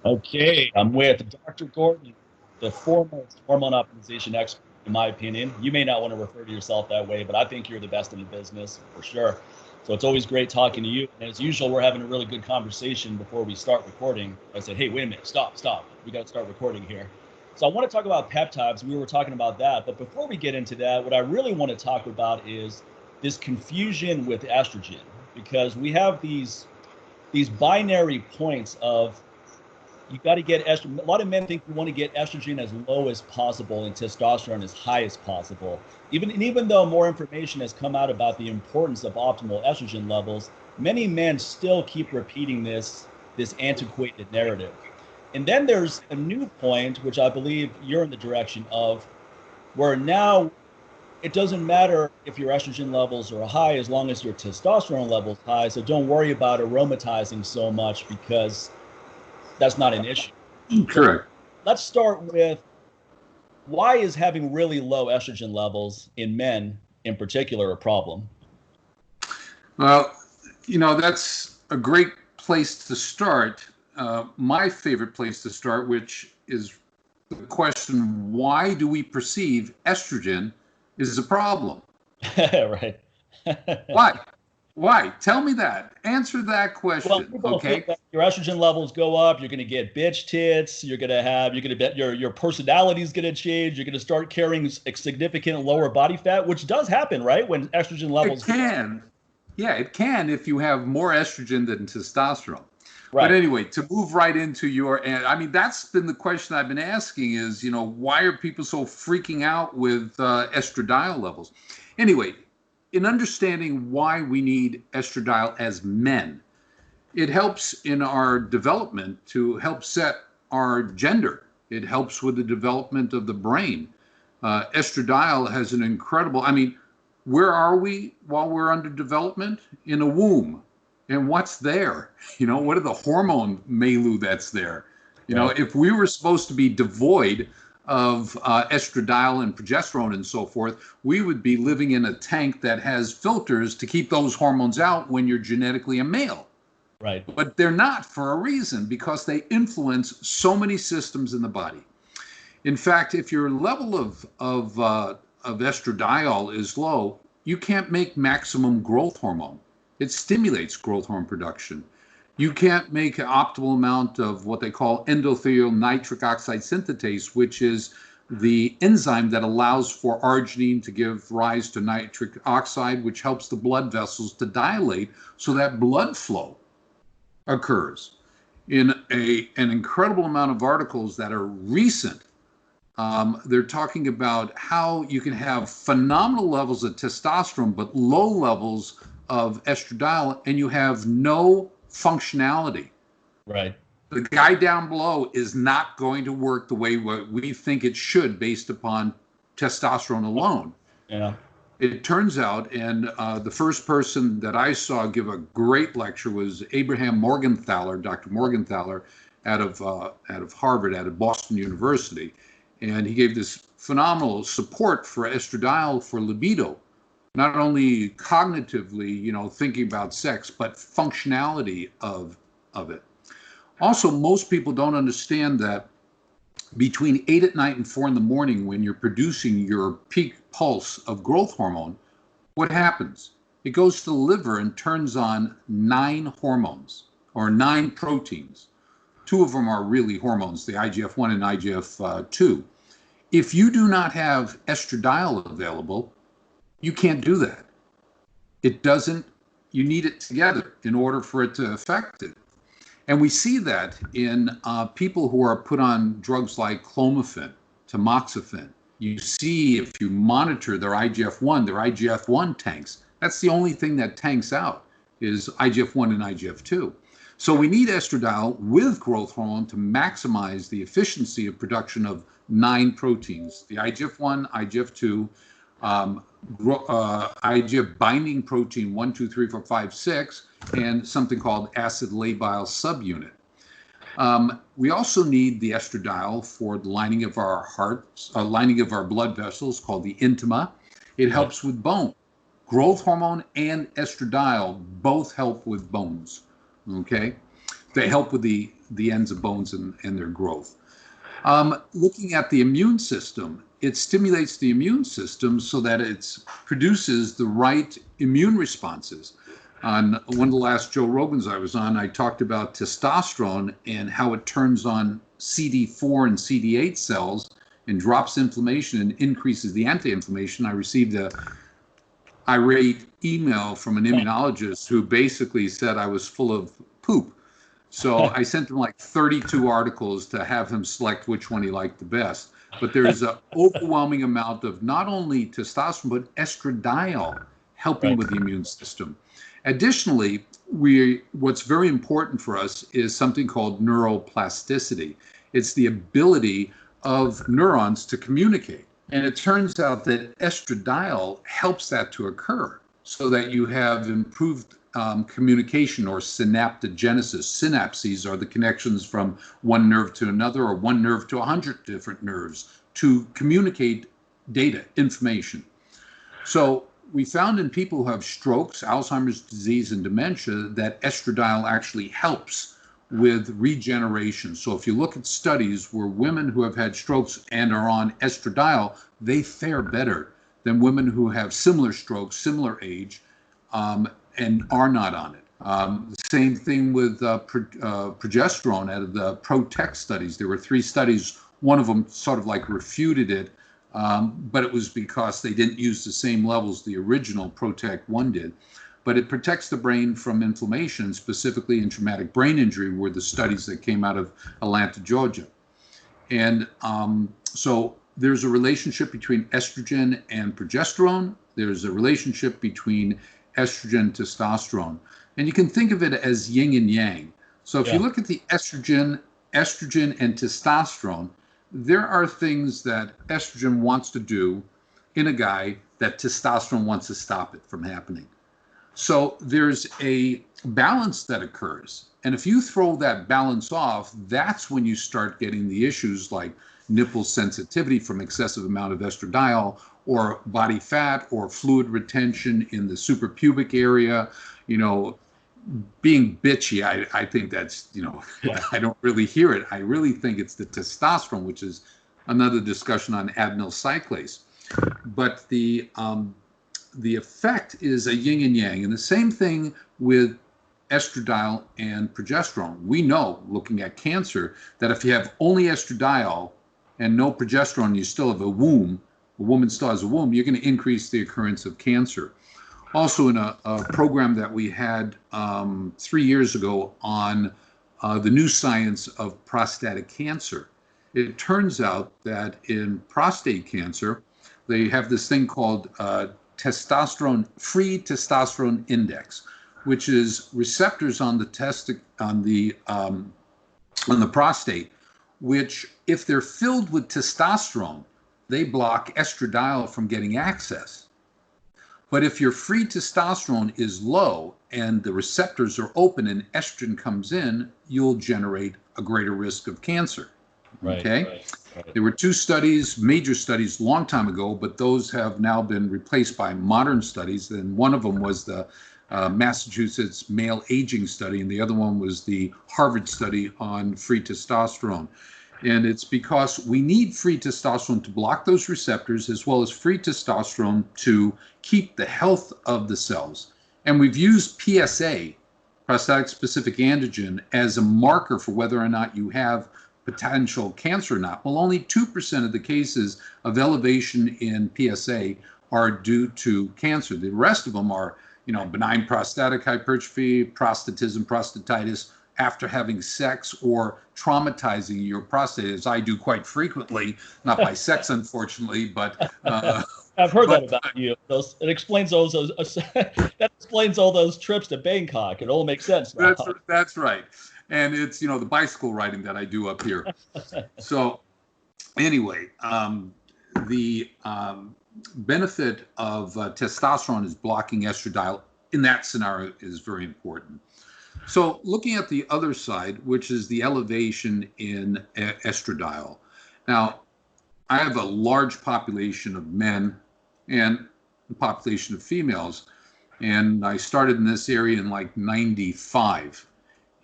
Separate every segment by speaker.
Speaker 1: Okay, I'm with Dr. Gordon, the foremost hormone optimization expert, in my opinion. You may not want to refer to yourself that way, but I think you're the best in the business for sure. So it's always great talking to you. And as usual, we're having a really good conversation before we start recording. I said, hey, wait a minute, stop. We got to start recording here. So I want to talk about peptides. We were talking about that. But before we get into that, what I really want to talk about is this confusion with estrogen, because we have these binary points of you got to get estrogen. A lot of men think you want to get estrogen as low as possible and testosterone as high as possible. Even though more information has come out about the importance of optimal estrogen levels, many men still keep repeating this antiquated narrative. And then there's a new point, which I believe you're in the direction of, where now it doesn't matter if your estrogen levels are high as long as your testosterone levels high. So don't worry about aromatizing so much because that's not an issue. So
Speaker 2: Correct.
Speaker 1: let's start with, why is having really low estrogen levels in men in particular a problem?
Speaker 2: Well, that's a great place to start. My favorite place to start, which is the question, why do we perceive estrogen is a problem?
Speaker 1: Right.
Speaker 2: Why? Why? Tell me that. Answer that
Speaker 1: Well,
Speaker 2: question,
Speaker 1: people feel
Speaker 2: okay?
Speaker 1: that your estrogen levels go up, you're going to get bitch tits, you're going to bet your personality is going to change, you're going to start carrying significant lower body fat, which does happen, right? When estrogen
Speaker 2: It
Speaker 1: levels go up.
Speaker 2: can. Yeah, it can if you have more estrogen than testosterone. But
Speaker 1: Right.
Speaker 2: anyway, to move right into and I mean, that's been the question I've been asking is, why are people so freaking out with estradiol levels? Anyway, in understanding why we need estradiol as men, it helps in our development to help set our gender. It helps with the development of the brain. Estradiol has an incredible, I mean, where are we while we're under development? In a womb. And what's there? What are the hormone milieu that's there?
Speaker 1: Right.
Speaker 2: If we were supposed to be devoid of estradiol and progesterone and so forth, we would be living in a tank that has filters to keep those hormones out when you're genetically a male.
Speaker 1: Right.
Speaker 2: But they're not, for a reason, because they influence so many systems in the body. In fact, if your level of estradiol is low, you can't make maximum growth hormone. It stimulates growth hormone production. You can't make an optimal amount of what they call endothelial nitric oxide synthetase, which is the enzyme that allows for arginine to give rise to nitric oxide, which helps the blood vessels to dilate so that blood flow occurs. In an incredible amount of articles that are recent, they're talking about how you can have phenomenal levels of testosterone but low levels of estradiol, and you have no functionality.
Speaker 1: Right.
Speaker 2: The guy down below is not going to work the way we think it should based upon testosterone alone.
Speaker 1: Yeah.
Speaker 2: It turns out, and the first person that I saw give a great lecture was Abraham Morgenthaler, Dr. Morgenthaler, out of Harvard, out of Boston University, and he gave this phenomenal support for estradiol for libido, not only cognitively, thinking about sex, but functionality of it. Also, most people don't understand that between 8 at night and 4 in the morning, when you're producing your peak pulse of growth hormone, what happens? It goes to the liver and turns on 9 hormones or 9 proteins. 2 of them are really hormones, the IGF-1 and IGF-2. If you do not have estradiol available, you can't do that. You need it together in order for it to affect it. And we see that in people who are put on drugs like Clomiphene, tamoxifen. You see, if you monitor their IGF-1 tanks. That's the only thing that tanks out is IGF-1 and IGF-2. So we need estradiol with growth hormone to maximize the efficiency of production of 9 proteins, the IGF-1, IGF-2, IGF binding protein 1, 2, 3, 4, 5, 6, and something called acid labile subunit. We also need the estradiol for the lining of our hearts, lining of our blood vessels, called the intima. It helps with bone. Growth hormone and estradiol both help with bones. Okay. they help with the ends of bones and their growth. Looking at the immune system, it stimulates the immune system so that it produces the right immune responses. On one of the last Joe Rogans I was on, I talked about testosterone and how it turns on CD4 and CD8 cells and drops inflammation and increases the anti-inflammation. I received a irate email from an immunologist who basically said I was full of poop. So I sent him like 32 articles to have him select which one he liked the best. But there's an overwhelming amount of not only testosterone, but estradiol helping with the immune system. Additionally, what's very important for us is something called neuroplasticity. It's the ability of neurons to communicate. And it turns out that estradiol helps that to occur so that you have improved communication or synaptogenesis. Synapses are the connections from one nerve to another or one nerve to 100 different nerves to communicate data, information. So we found in people who have strokes, Alzheimer's disease, and dementia that estradiol actually helps with regeneration. So if you look at studies where women who have had strokes and are on estradiol, they fare better than women who have similar strokes, similar age, and are not on it. The same thing with progesterone out of the Protect studies. There were 3 studies. One of them sort of like refuted it, but it was because they didn't use the same levels the original Protect 1 did. But it protects the brain from inflammation, specifically in traumatic brain injury, were the studies that came out of Atlanta, Georgia. And so there's a relationship between estrogen and progesterone. There's a relationship between estrogen, testosterone. And you can think of it as yin and yang. So if you look at the estrogen and testosterone, there are things that estrogen wants to do in a guy that testosterone wants to stop it from happening. So there's a balance that occurs. And if you throw that balance off, that's when you start getting the issues like nipple sensitivity from excessive amount of estradiol, or body fat, or fluid retention in the suprapubic area, being bitchy. I think that's, I don't really hear it. I really think it's the testosterone, which is another discussion on adenyl cyclase. But the effect is a yin and yang. And the same thing with estradiol and progesterone. We know, looking at cancer, that if you have only estradiol and no progesterone, you still have a womb, a woman still has a womb, you're going to increase the occurrence of cancer. Also, in a program that we had 3 years ago on the new science of prostatic cancer, it turns out that in prostate cancer, they have this thing called free testosterone index, which is receptors on the prostate, which, if they're filled with testosterone, they block estradiol from getting access. But if your free testosterone is low and the receptors are open and estrogen comes in, you'll generate a greater risk of cancer. Okay? Right. There were 2 studies, major studies, long time ago, but those have now been replaced by modern studies. And one of them was the Massachusetts male aging study, and the other one was the Harvard study on free testosterone. And it's because we need free testosterone to block those receptors, as well as free testosterone to keep the health of the cells. And we've used PSA, prostatic specific antigen, as a marker for whether or not you have potential cancer or not. Well, only 2% of the cases of elevation in PSA are due to cancer. The rest of them are, benign prostatic hypertrophy, prostatism, prostatitis, after having sex, or traumatizing your prostate, as I do quite frequently, not by sex, unfortunately, but
Speaker 1: I've heard that about you. It explains those that explains all those trips to Bangkok. It all makes sense now.
Speaker 2: That's right. And it's, the bicycle riding that I do up here. So anyway, the benefit of testosterone is blocking estradiol in that scenario is very important. So looking at the other side, which is the elevation in estradiol. Now, I have a large population of men and a population of females, and I started in this area in like 95.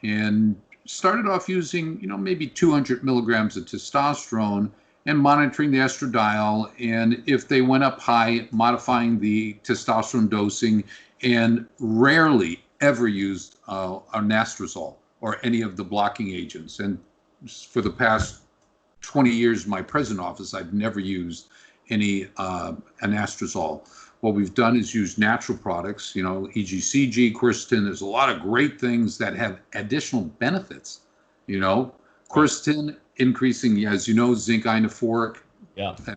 Speaker 2: And started off using, maybe 200 milligrams of testosterone and monitoring the estradiol. And if they went up high, modifying the testosterone dosing, and rarely ever used anastrozole or any of the blocking agents. And for the past 20 years in my present office, I've never used any anastrozole. What we've done is use natural products, EGCG, Quercetin. There's a lot of great things that have additional benefits. Quercetin increasing, as you know, zinc ionophoric,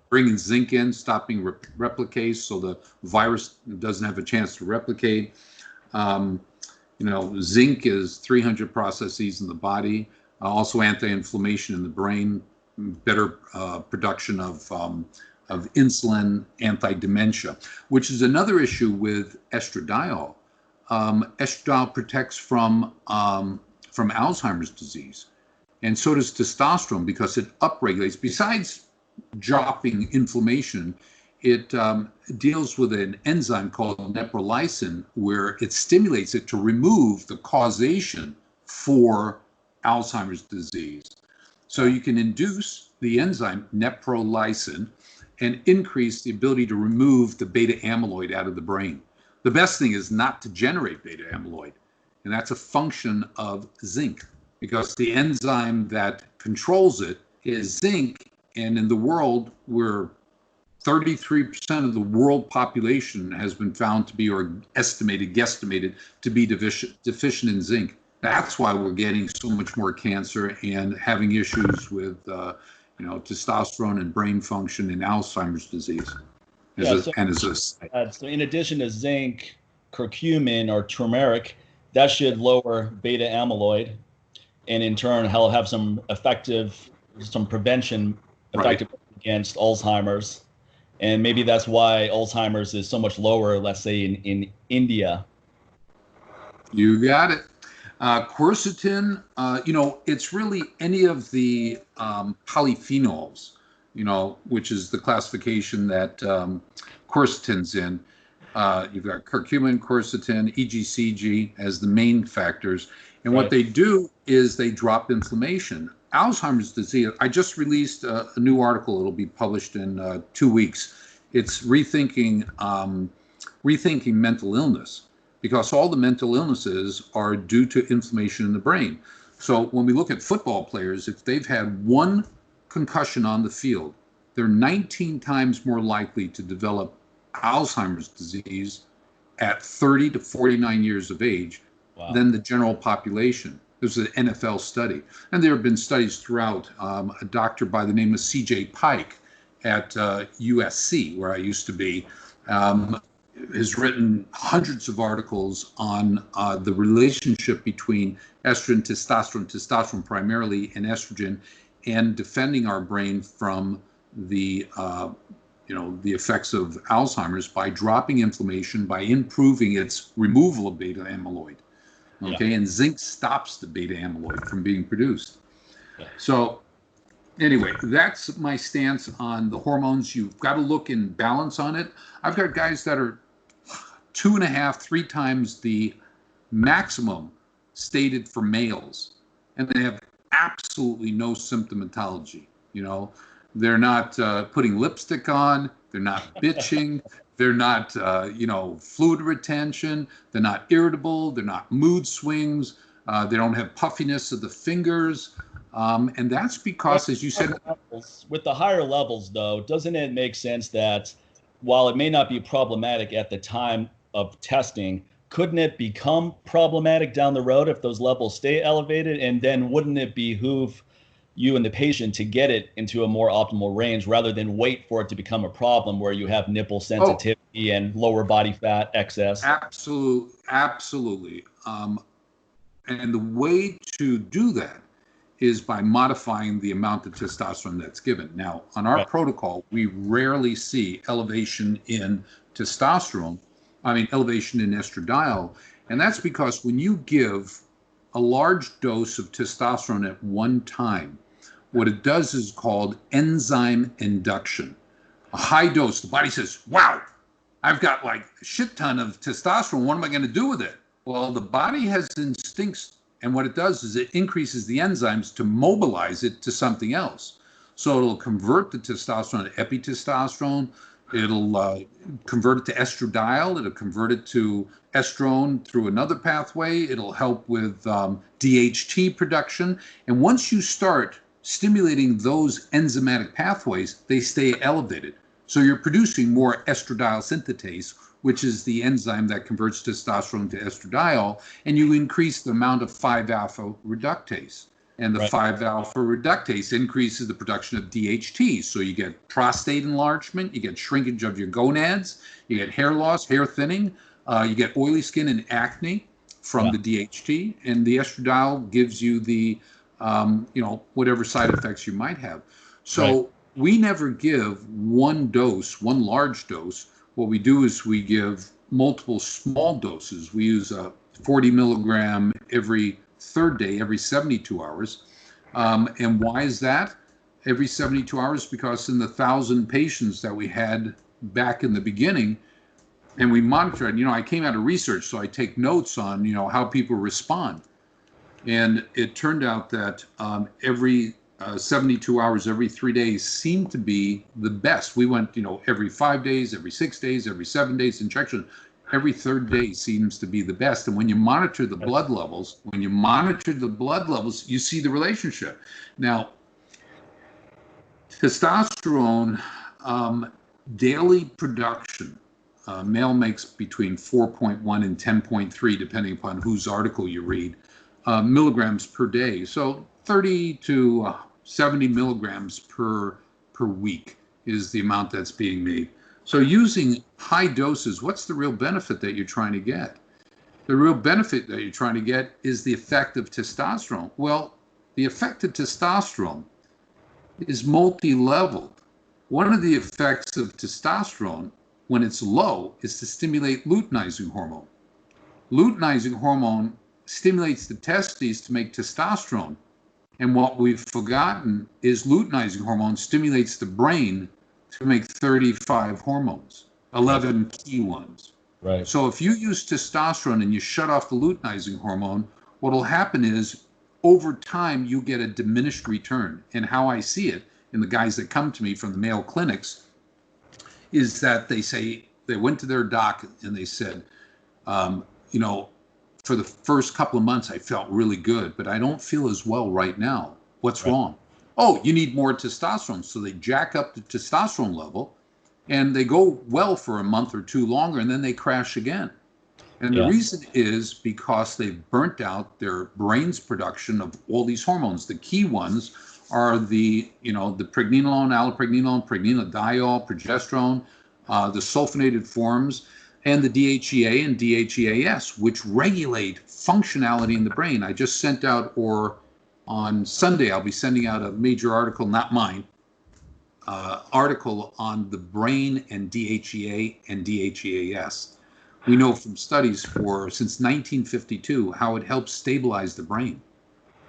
Speaker 2: bringing zinc in, stopping replicase, so the virus doesn't have a chance to replicate. Zinc is 300 processes in the body, also anti-inflammation in the brain, better production of insulin, anti-dementia, which is another issue with estradiol. Estradiol protects from Alzheimer's disease, and so does testosterone, because it upregulates. Besides dropping inflammation, it deals with an enzyme called neuroplasticity, where it stimulates it to remove the causation for Alzheimer's disease. So you can induce the enzyme neuroplasticity and increase the ability to remove the beta amyloid out of the brain. The best thing is not to generate beta amyloid, and that's a function of zinc, because the enzyme that controls it is zinc. And in the world, where 33% of the world population has been found to be, or guesstimated to be deficient in zinc. That's why we're getting so much more cancer and having issues with testosterone and brain function in Alzheimer's disease.
Speaker 1: So in addition to zinc, curcumin or turmeric, that should lower beta amyloid, and in turn have some prevention effective against Alzheimer's. And maybe that's why Alzheimer's is so much lower, let's say in India.
Speaker 2: You got it. Quercetin, it's really any of the polyphenols, which is the classification that quercetin's in. You've got curcumin, quercetin, EGCG as the main factors. And what they do is they drop inflammation. Alzheimer's disease, I just released a new article. It'll be published in 2 weeks. It's rethinking mental illness, because all the mental illnesses are due to inflammation in the brain. So when we look at football players, if they've had one concussion on the field, they're 19 times more likely to develop Alzheimer's disease at 30 to 49 years of age than the general population. There's an NFL study. And there have been studies throughout. A doctor by the name of C.J. Pike at USC, where I used to be, has written hundreds of articles on the relationship between estrogen, testosterone primarily, and estrogen, and defending our brain from the effects of Alzheimer's by dropping inflammation, by improving its removal of beta amyloid. Okay, and zinc stops the beta amyloid from being produced. So anyway, that's my stance on the hormones. You've got to look in balance on it. I've got guys that are 2.5, 3 times the maximum stated for males, and they have absolutely no symptomatology. They're not putting lipstick on, they're not bitching, they're not fluid retention, they're not irritable, they're not mood swings, they don't have puffiness of the fingers, and that's because, as you said,
Speaker 1: with the higher levels, though, doesn't it make sense that while it may not be problematic at the time of testing, couldn't it become problematic down the road if those levels stay elevated? And then wouldn't it behoove you and the patient to get it into a more optimal range rather than wait for it to become a problem where you have nipple sensitivity and lower body fat excess?
Speaker 2: Absolutely. And the way to do that is by modifying the amount of testosterone that's given. Now, on our protocol, we rarely see elevation in testosterone, elevation in estradiol. And that's because when you give a large dose of testosterone at one time, what it does is called enzyme induction. A high dose, the body says, wow, I've got like a shit ton of testosterone. What am I going to do with it? Well, the body has instincts And what it does is it increases the enzymes to mobilize it to something else. So it'll convert the testosterone to epitestosterone. It'll convert it to estradiol. It'll convert it to estrone through another pathway. It'll help with DHT production. And once you start stimulating those enzymatic pathways, they stay elevated. So you're producing more estradiol synthetase, which is the enzyme that converts testosterone to estradiol, and you increase the amount of 5-alpha reductase. And the 5-alpha reductase increases the production of DHT. So you get prostate enlargement, you get shrinkage of your gonads, you get hair loss, hair thinning, you get oily skin and acne from the DHT, and the estradiol gives you the, whatever side effects you might have. So we never give one dose, one large dose. What we do is we give multiple small doses. We use a 40 milligram every third day, every 72 hours. And why is that? Every 72 hours, because in the 1,000 patients that we had back in the beginning, and we monitor it, I came out of research, so I take notes on, how people respond. And it turned out that every 72 hours, every 3 days seemed to be the best. We went, every 5 days, every 6 days, every 7 days injection. Every third day seems to be the best. And when you monitor the blood levels, you see the relationship. Now, testosterone daily production, male makes between 4.1 and 10.3, depending upon whose article you read, milligrams per day. So 30 to 70 milligrams per week is the amount that's being made. So using high doses, what's the real benefit that you're trying to get? The real benefit that you're trying to get is the effect of testosterone. Well, the effect of testosterone is multi-leveled. One of the effects of testosterone when it's low is to stimulate luteinizing hormone. Luteinizing hormone stimulates the testes to make testosterone. And what we've forgotten is luteinizing hormone stimulates the brain to make 35 hormones, 11 key ones.
Speaker 1: Right.
Speaker 2: So if you use testosterone and you shut off the luteinizing hormone, what will happen is over time you get a diminished return. And how I see it in the guys that come to me from the male clinics is that they say they went to their doc and they said, for the first couple of months I felt really good, but I don't feel as well right now. What's wrong? Oh, you need more testosterone. So they jack up the testosterone level and they go well for a month or two longer, and then they crash again. And the reason is because they've burnt out their brain's production of all these hormones. The key ones are the pregnenolone, allopregnenolone, pregnenolone, progesterone, the sulfonated forms, and the DHEA and DHEAS, which regulate functionality in the brain. I just sent out, on Sunday, I'll be sending out a major article, not mine, article on the brain and DHEA and DHEAS. We know from studies since 1952 how it helps stabilize the brain,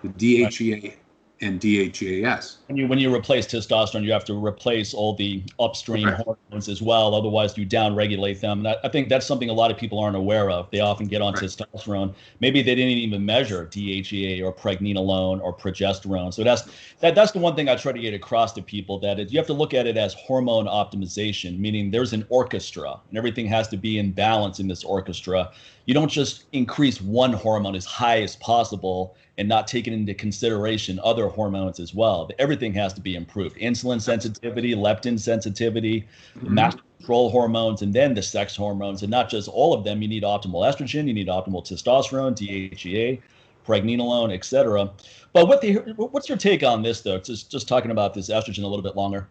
Speaker 2: the DHEA and DHEAS.
Speaker 1: When you replace testosterone, you have to replace all the upstream hormones as well. Otherwise, you downregulate them. And I think that's something a lot of people aren't aware of. They often get on testosterone. Maybe they didn't even measure DHEA or pregnenolone or progesterone. So that's the one thing I try to get across to people, that you have to look at it as hormone optimization, meaning there's an orchestra and everything has to be in balance in this orchestra. You don't just increase one hormone as high as possible and not taking into consideration other hormones as well. Everything has to be improved. Insulin sensitivity, leptin sensitivity, the master control hormones, and then the sex hormones, and not just all of them. You need optimal estrogen, you need optimal testosterone, DHEA, pregnenolone, etc. But what's your take on this, though? Just talking about this estrogen a little bit longer.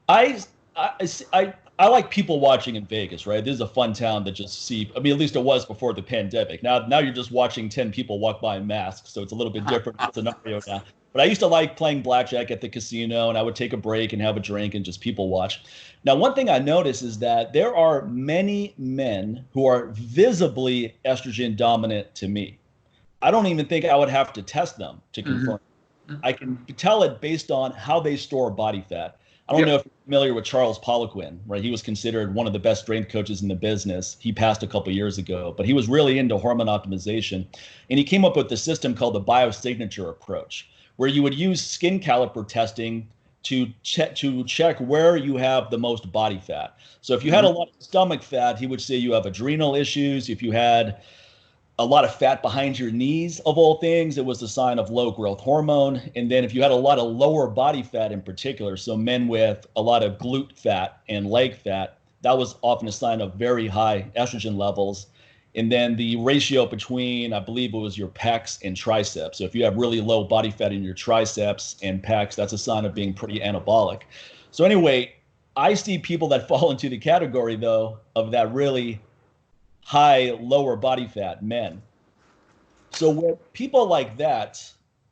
Speaker 1: I like people watching in Vegas, right? This is a fun town to just see. I mean, at least it was before the pandemic. Now you're just watching 10 people walk by in masks, so it's a little bit different scenario now. But I used to like playing blackjack at the casino, and I would take a break and have a drink and just people watch. Now, one thing I notice is that there are many men who are visibly estrogen dominant to me. I don't even think I would have to test them to confirm. I can tell it based on how they store body fat. I don't know if you're familiar with Charles Poliquin, right? He was considered one of the best strength coaches in the business. He passed a couple years ago, but he was really into hormone optimization. And he came up with the system called the biosignature approach, where you would use skin caliper testing to check where you have the most body fat. So if you had a lot of stomach fat, he would say you have adrenal issues. If you had a lot of fat behind your knees, of all things, it was a sign of low growth hormone. And then if you had a lot of lower body fat in particular, so men with a lot of glute fat and leg fat, that was often a sign of very high estrogen levels. And then the ratio between, I believe it was your pecs and triceps. So if you have really low body fat in your triceps and pecs, that's a sign of being pretty anabolic. So anyway, I see people that fall into the category, though, of that really high lower body fat men. So with people like that,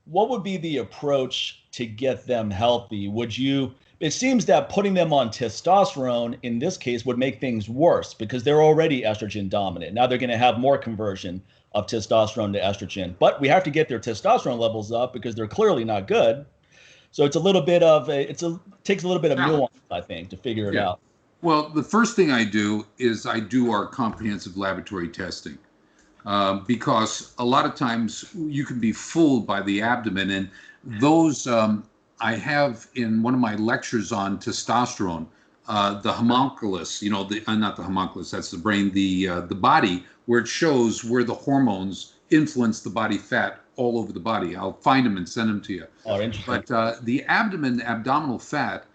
Speaker 1: what would be the approach to get them healthy? It seems that putting them on testosterone in this case would make things worse because they're already estrogen dominant. Now they're going to have more conversion of testosterone to estrogen, but we have to get their testosterone levels up because they're clearly not good. So it's a little bit of takes a little bit of nuance, I think, to figure it out.
Speaker 2: Well, the first thing I do is I do our comprehensive laboratory testing because a lot of times you can be fooled by the abdomen. And those I have in one of my lectures on testosterone, the homunculus, not the homunculus, that's the brain, the body, where it shows where the hormones influence the body fat all over the body. I'll find them and send them to you.
Speaker 1: Oh, interesting.
Speaker 2: But the abdominal fat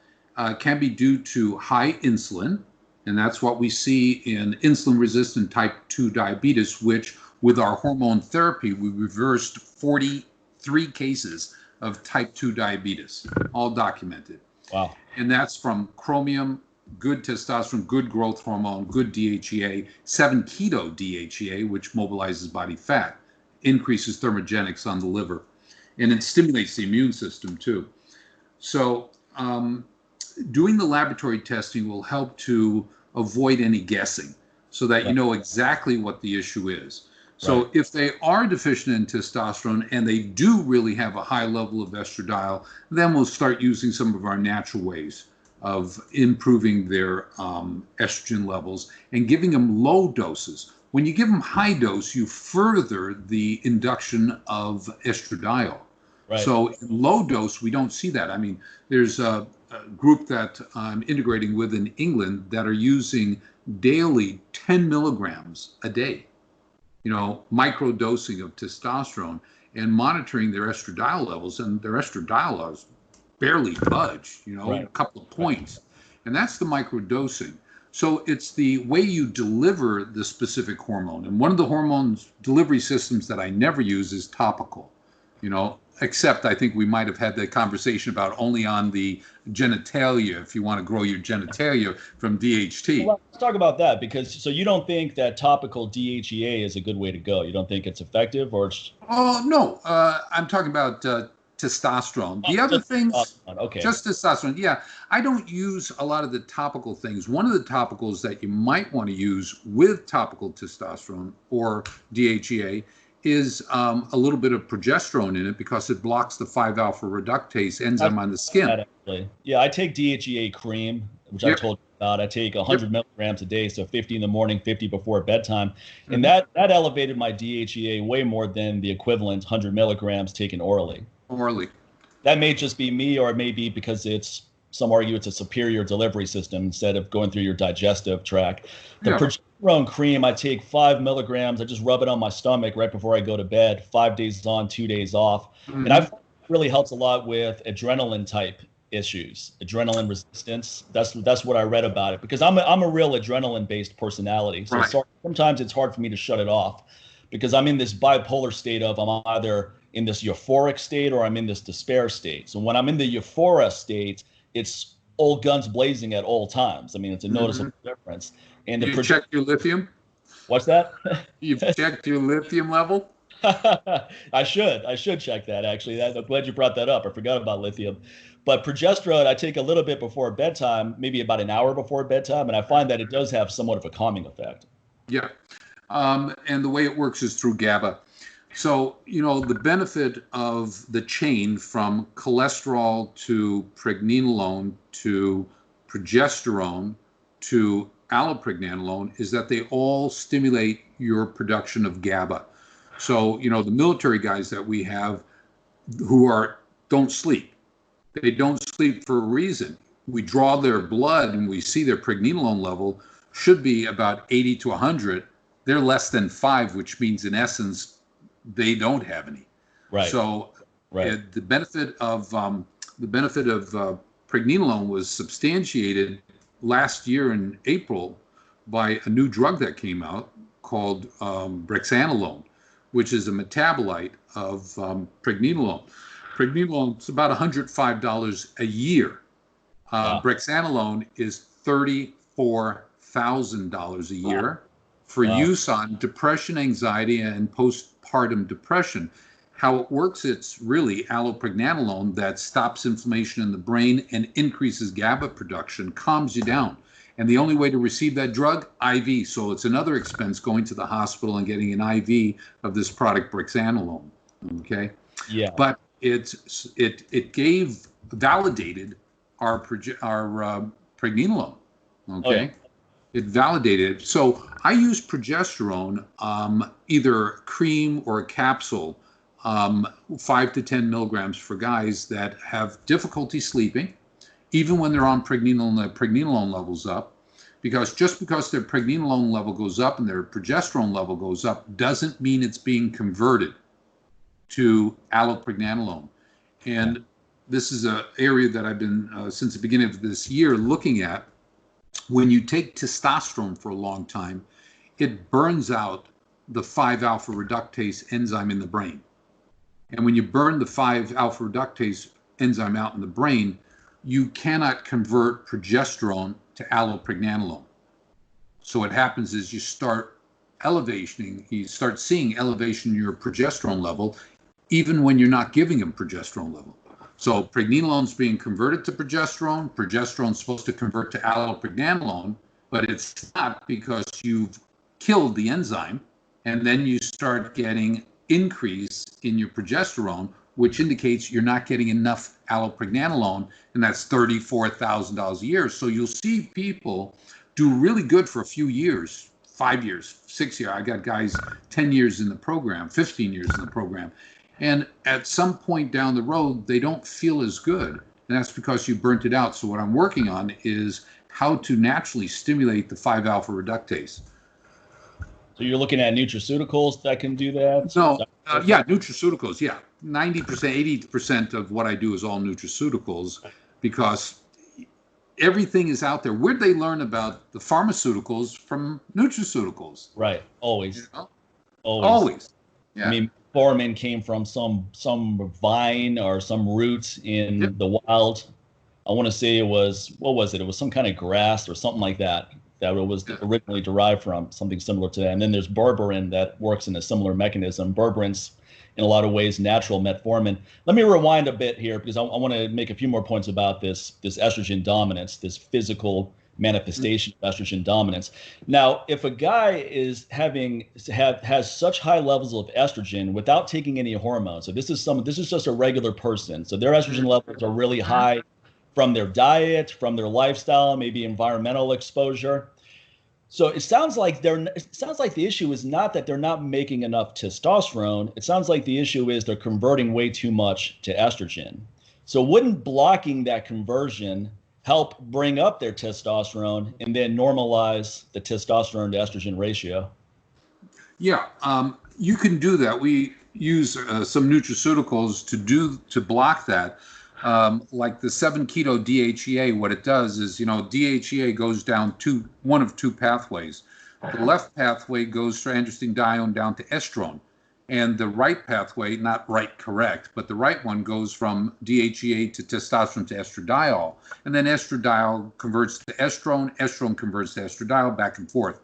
Speaker 2: can be due to high insulin, and that's what we see in insulin-resistant type 2 diabetes, which with our hormone therapy, we reversed 43 cases of type 2 diabetes, all documented.
Speaker 1: Wow.
Speaker 2: And that's from chromium, good testosterone, good growth hormone, good DHEA, 7-keto DHEA, which mobilizes body fat, increases thermogenics on the liver, and it stimulates the immune system too. So doing the laboratory testing will help to avoid any guessing so that you know exactly what the issue is. So if they are deficient in testosterone and they do really have a high level of estradiol, then we'll start using some of our natural ways of improving their estrogen levels and giving them low doses. When you give them high dose, you further the induction of estradiol. Right. So in low dose, we don't see that. I mean, there's a group that I'm integrating with in England that are using daily 10 milligrams a day, micro dosing of testosterone and monitoring their estradiol levels, and their estradiol levels barely budge, a couple of points. And that's the micro dosing. So it's the way you deliver the specific hormone. And one of the hormones delivery systems that I never use is topical, except I think we might have had that conversation about only on the genitalia, if you want to grow your genitalia from DHT.
Speaker 1: Well, let's talk about that, because so you don't think that topical DHEA is a good way to go? You don't think it's effective, or it's...
Speaker 2: Oh, no. I'm talking about testosterone. The other things, just testosterone. Yeah, I don't use a lot of the topical things. One of the topicals that you might want to use with topical testosterone or DHEA is a little bit of progesterone in it because it blocks the 5-alpha reductase enzyme on the skin.
Speaker 1: Yeah, I take DHEA cream, which I told you about. I take 100 milligrams a day, so 50 in the morning, 50 before bedtime. And that elevated my DHEA way more than the equivalent 100 milligrams taken orally. That may just be me, or it may be because some argue it's a superior delivery system instead of going through your digestive tract. The progesterone cream, I take 5 milligrams. I just rub it on my stomach right before I go to bed, 5 days on, 2 days off. And I find it really helps a lot with adrenaline type issues, adrenaline resistance. That's what I read about it, because I'm a real adrenaline based personality. So sometimes it's hard for me to shut it off because I'm in this bipolar state of I'm either in this euphoric state or I'm in this despair state. So when I'm in the euphoria state, it's all guns blazing at all times. I mean, it's a noticeable difference. And
Speaker 2: you check your lithium?
Speaker 1: What's that?
Speaker 2: You've checked your lithium level?
Speaker 1: I should check that, actually. I'm glad you brought that up. I forgot about lithium. But progesterone, I take a little bit before bedtime, maybe about an hour before bedtime, and I find that it does have somewhat of a calming effect.
Speaker 2: Yeah. And the way it works is through GABA. So, the benefit of the chain from cholesterol to pregnenolone to progesterone to allopregnanolone is that they all stimulate your production of GABA. So, the military guys that we have who don't sleep. They don't sleep for a reason. We draw their blood and we see their pregnenolone level should be about 80 to 100. They're less than 5, which means in essence they don't have any.
Speaker 1: Right.
Speaker 2: So
Speaker 1: right.
Speaker 2: The benefit of pregnenolone was substantiated last year in April by a new drug that came out called Brexanolone, which is a metabolite of pregnenolone. Pregnenolone is about $105 a year.
Speaker 1: Wow.
Speaker 2: Brexanolone is $34,000 a year for
Speaker 1: Wow.
Speaker 2: use on depression, anxiety, and postpartum depression. How it works, it's really allopregnanolone that stops inflammation in the brain and increases GABA production, calms you down. And the only way to receive that drug, IV. So it's another expense going to the hospital and getting an IV of this product, Brexanolone. Okay.
Speaker 1: Yeah.
Speaker 2: But it validated our pregnenolone. Okay.
Speaker 1: Oh, yeah.
Speaker 2: It validated. So I use progesterone, either cream or a capsule, 5 to 10 milligrams for guys that have difficulty sleeping, even when they're on pregnenolone, their pregnenolone levels up, because just because their pregnenolone level goes up and their progesterone level goes up doesn't mean it's being converted to allopregnanolone. And this is an area that I've been, since the beginning of this year, looking at. When you take testosterone for a long time, it burns out the 5-alpha reductase enzyme in the brain. And when you burn the 5-alpha reductase enzyme out in the brain, you cannot convert progesterone to allopregnanolone. So what happens is you start seeing elevation in your progesterone level, even when you're not giving them progesterone level. So pregnenolone is being converted to progesterone. Progesterone is supposed to convert to allopregnanolone, but it's not, because you've killed the enzyme, and then you start getting increase in your progesterone, which indicates you're not getting enough allopregnanolone, and that's $34,000 a year. So you'll see people do really good for a few years, 5 years, 6 years. I got guys 10 years in the program, 15 years in the program. And at some point down the road, they don't feel as good. And that's because you burnt it out. So what I'm working on is how to naturally stimulate the 5-alpha reductase.
Speaker 1: So you're looking at nutraceuticals that can do that?
Speaker 2: No, nutraceuticals, yeah. 90%, 80% of what I do is all nutraceuticals, because everything is out there. Where'd they learn about the pharmaceuticals from nutraceuticals?
Speaker 1: Right, always.
Speaker 2: Always. Yeah.
Speaker 1: I mean, metformin came from some vine or some roots in the wild. I want to say it was, what was it? It was some kind of grass or something like that it was originally derived from, something similar to that. And then there's berberine that works in a similar mechanism. Berberine's in a lot of ways natural metformin. Let me rewind a bit here, because I want to make a few more points about this estrogen dominance, this physical manifestation of estrogen dominance. Now, if a guy has such high levels of estrogen without taking any hormones, so this is just a regular person, so their estrogen levels are really high from their diet, from their lifestyle, maybe environmental exposure. So it sounds like the issue is not that they're not making enough testosterone. It sounds like the issue is they're converting way too much to estrogen. So wouldn't blocking that conversion help bring up their testosterone and then normalize the testosterone to estrogen ratio? Yeah,
Speaker 2: you can do that. We use some nutraceuticals to block that. Like the 7-keto DHEA, what it does is, DHEA goes down one of two pathways. The left pathway goes for androstenedione down to estrone. And the right pathway, not right correct, but the right one goes from DHEA to testosterone to estradiol. And then estradiol converts to estrone, estrone converts to estradiol, back and forth.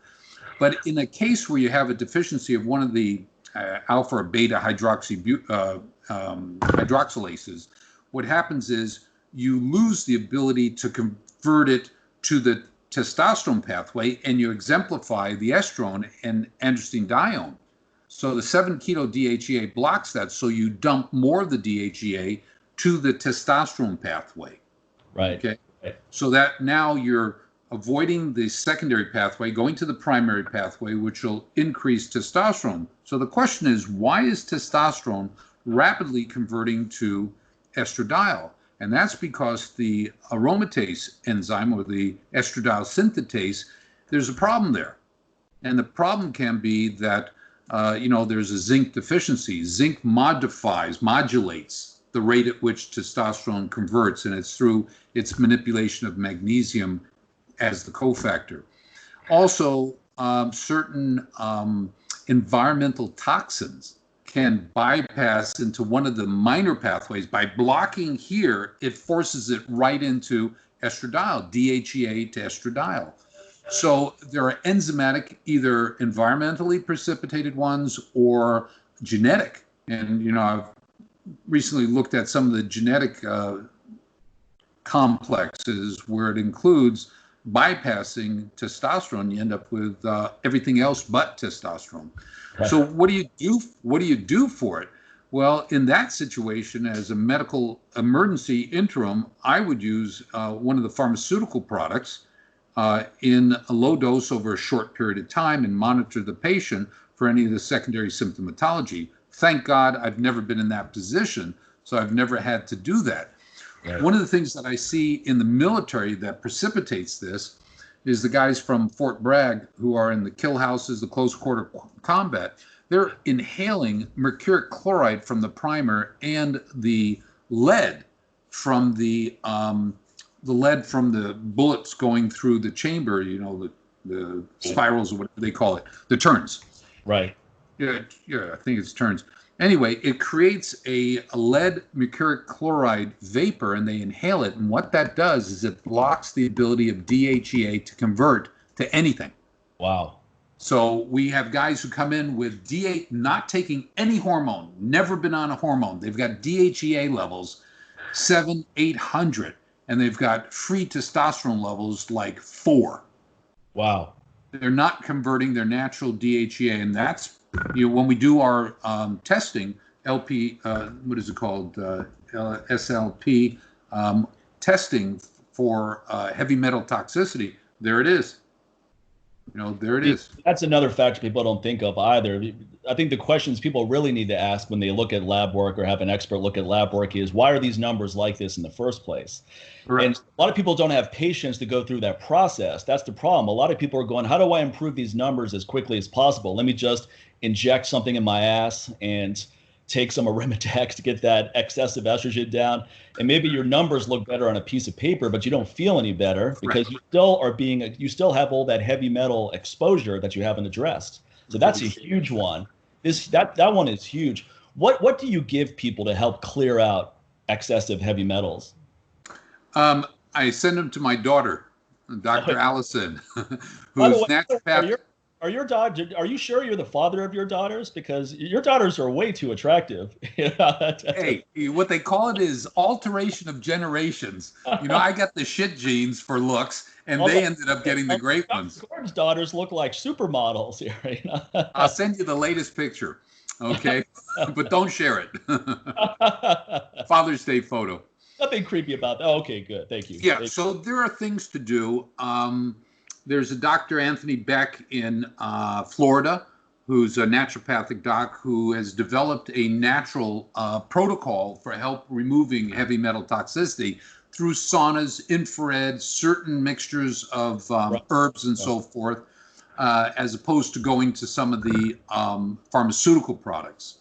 Speaker 2: But in a case where you have a deficiency of one of the alpha or beta hydroxylases, what happens is you lose the ability to convert it to the testosterone pathway, and you exemplify the estrone and androstenedione. So the 7-keto DHEA blocks that, so you dump more of the DHEA to the testosterone pathway.
Speaker 1: Right.
Speaker 2: Okay.
Speaker 1: Right.
Speaker 2: So that now you're avoiding the secondary pathway, going to the primary pathway, which will increase testosterone. So the question is, why is testosterone rapidly converting to estradiol? And that's because the aromatase enzyme, or the estradiol synthetase, there's a problem there. And the problem can be that, there's a zinc deficiency. Zinc modulates the rate at which testosterone converts, and it's through its manipulation of magnesium as the cofactor. Also, certain environmental toxins can bypass into one of the minor pathways. By blocking here, it forces it right into estradiol, DHEA to estradiol. So there are enzymatic, either environmentally precipitated ones or genetic. And, I've recently looked at some of the genetic complexes where it includes bypassing testosterone. You end up with everything else but testosterone. Right. So what do you do? What do you do for it? Well, in that situation, as a medical emergency interim, I would use one of the pharmaceutical products in a low dose over a short period of time and monitor the patient for any of the secondary symptomatology. Thank God I've never been in that position, so I've never had to do that. Right. One of the things that I see in the military that precipitates this is the guys from Fort Bragg who are in the kill houses, the close quarter combat. They're inhaling mercuric chloride from the primer and the lead from the lead from the bullets going through the chamber. The spirals, or whatever they call it, the turns.
Speaker 1: Right.
Speaker 2: Yeah, I think it's turns. Anyway, it creates a lead mercuric chloride vapor, and they inhale it. And what that does is it blocks the ability of DHEA to convert to anything. Wow. So we have guys who come in with DHEA, not taking any hormone, never been on a hormone. They've got DHEA levels 700, 800, and they've got free testosterone levels like 4. Wow. They're not converting their natural DHEA, and that's, when we do our testing, LP, what is it called, SLP, testing for heavy metal toxicity, there it is. There it is.
Speaker 1: That's another factor people don't think of either. I think the questions people really need to ask when they look at lab work or have an expert look at lab work is, why are these numbers like this in the first place? Right. And a lot of people don't have patience to go through that process. That's the problem. A lot of people are going, how do I improve these numbers as quickly as possible? Let me just inject something in my ass and take some Arimidex to get that excessive estrogen down. And maybe your numbers look better on a piece of paper, but you don't feel any better because you still have all that heavy metal exposure that you haven't addressed. So that's a huge one. That one is huge. What do you give people to help clear out excessive heavy metals?
Speaker 2: I send them to my daughter, Dr. Allison, who's naturopathic.
Speaker 1: Are you sure you're the father of your daughters? Because your daughters are way too attractive.
Speaker 2: Hey, what they call it is alteration of generations. I got the shit genes for looks, and they ended up getting the great ones.
Speaker 1: Gordon's daughters look like supermodels here.
Speaker 2: I'll send you the latest picture, okay? But don't share it. Father's Day photo.
Speaker 1: Nothing creepy about that. Okay, good. Thank you.
Speaker 2: Yeah, so there are things to do. There's a Dr. Anthony Beck in Florida, who's a naturopathic doc who has developed a natural protocol for help removing heavy metal toxicity through saunas, infrared, certain mixtures of herbs and so forth, as opposed to going to some of the pharmaceutical products,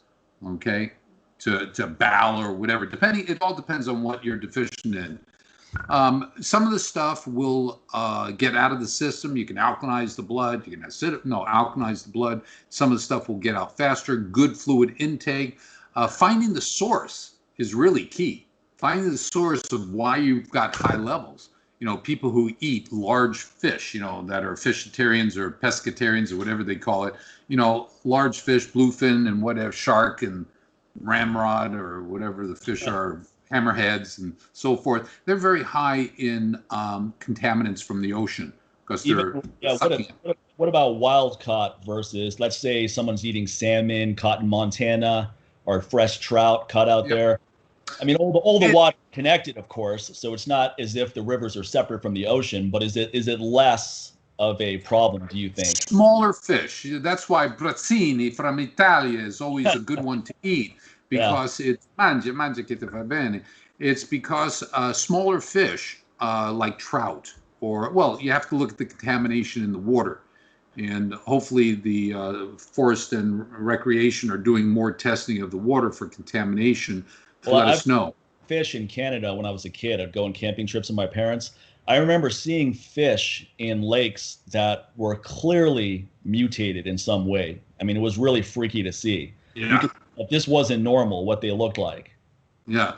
Speaker 2: okay, to bowel or whatever. It all depends on what you're deficient in. Some of the stuff will get out of the system. You can alkalinize the blood. You can alkalinize the blood. Some of the stuff will get out faster. Good fluid intake. Finding the source is really key. Finding the source of why you've got high levels. People who eat large fish, that are fishitarians or pescatarians or whatever they call it. Large fish, bluefin and whatever, shark and ramrod or whatever the fish are. Hammerheads and so forth. They're very high in contaminants from the ocean because they're
Speaker 1: what about wild caught versus, let's say someone's eating salmon caught in Montana or fresh trout caught out there? I mean, all the water connected, of course, so it's not as if the rivers are separate from the ocean, but is it less of a problem, do you think?
Speaker 2: Smaller fish. That's why braccini from Italia is always a good one to eat, because it's mangia che ti fa bene. It's because smaller fish, like trout, or, well, you have to look at the contamination in the water. And hopefully the forest and recreation are doing more testing of the water for contamination to let us know.
Speaker 1: Fish in Canada when I was a kid. I'd go on camping trips with my parents. I remember seeing fish in lakes that were clearly mutated in some way. I mean, it was really freaky to see.
Speaker 2: Yeah.
Speaker 1: This wasn't normal, what they looked like.
Speaker 2: Yeah.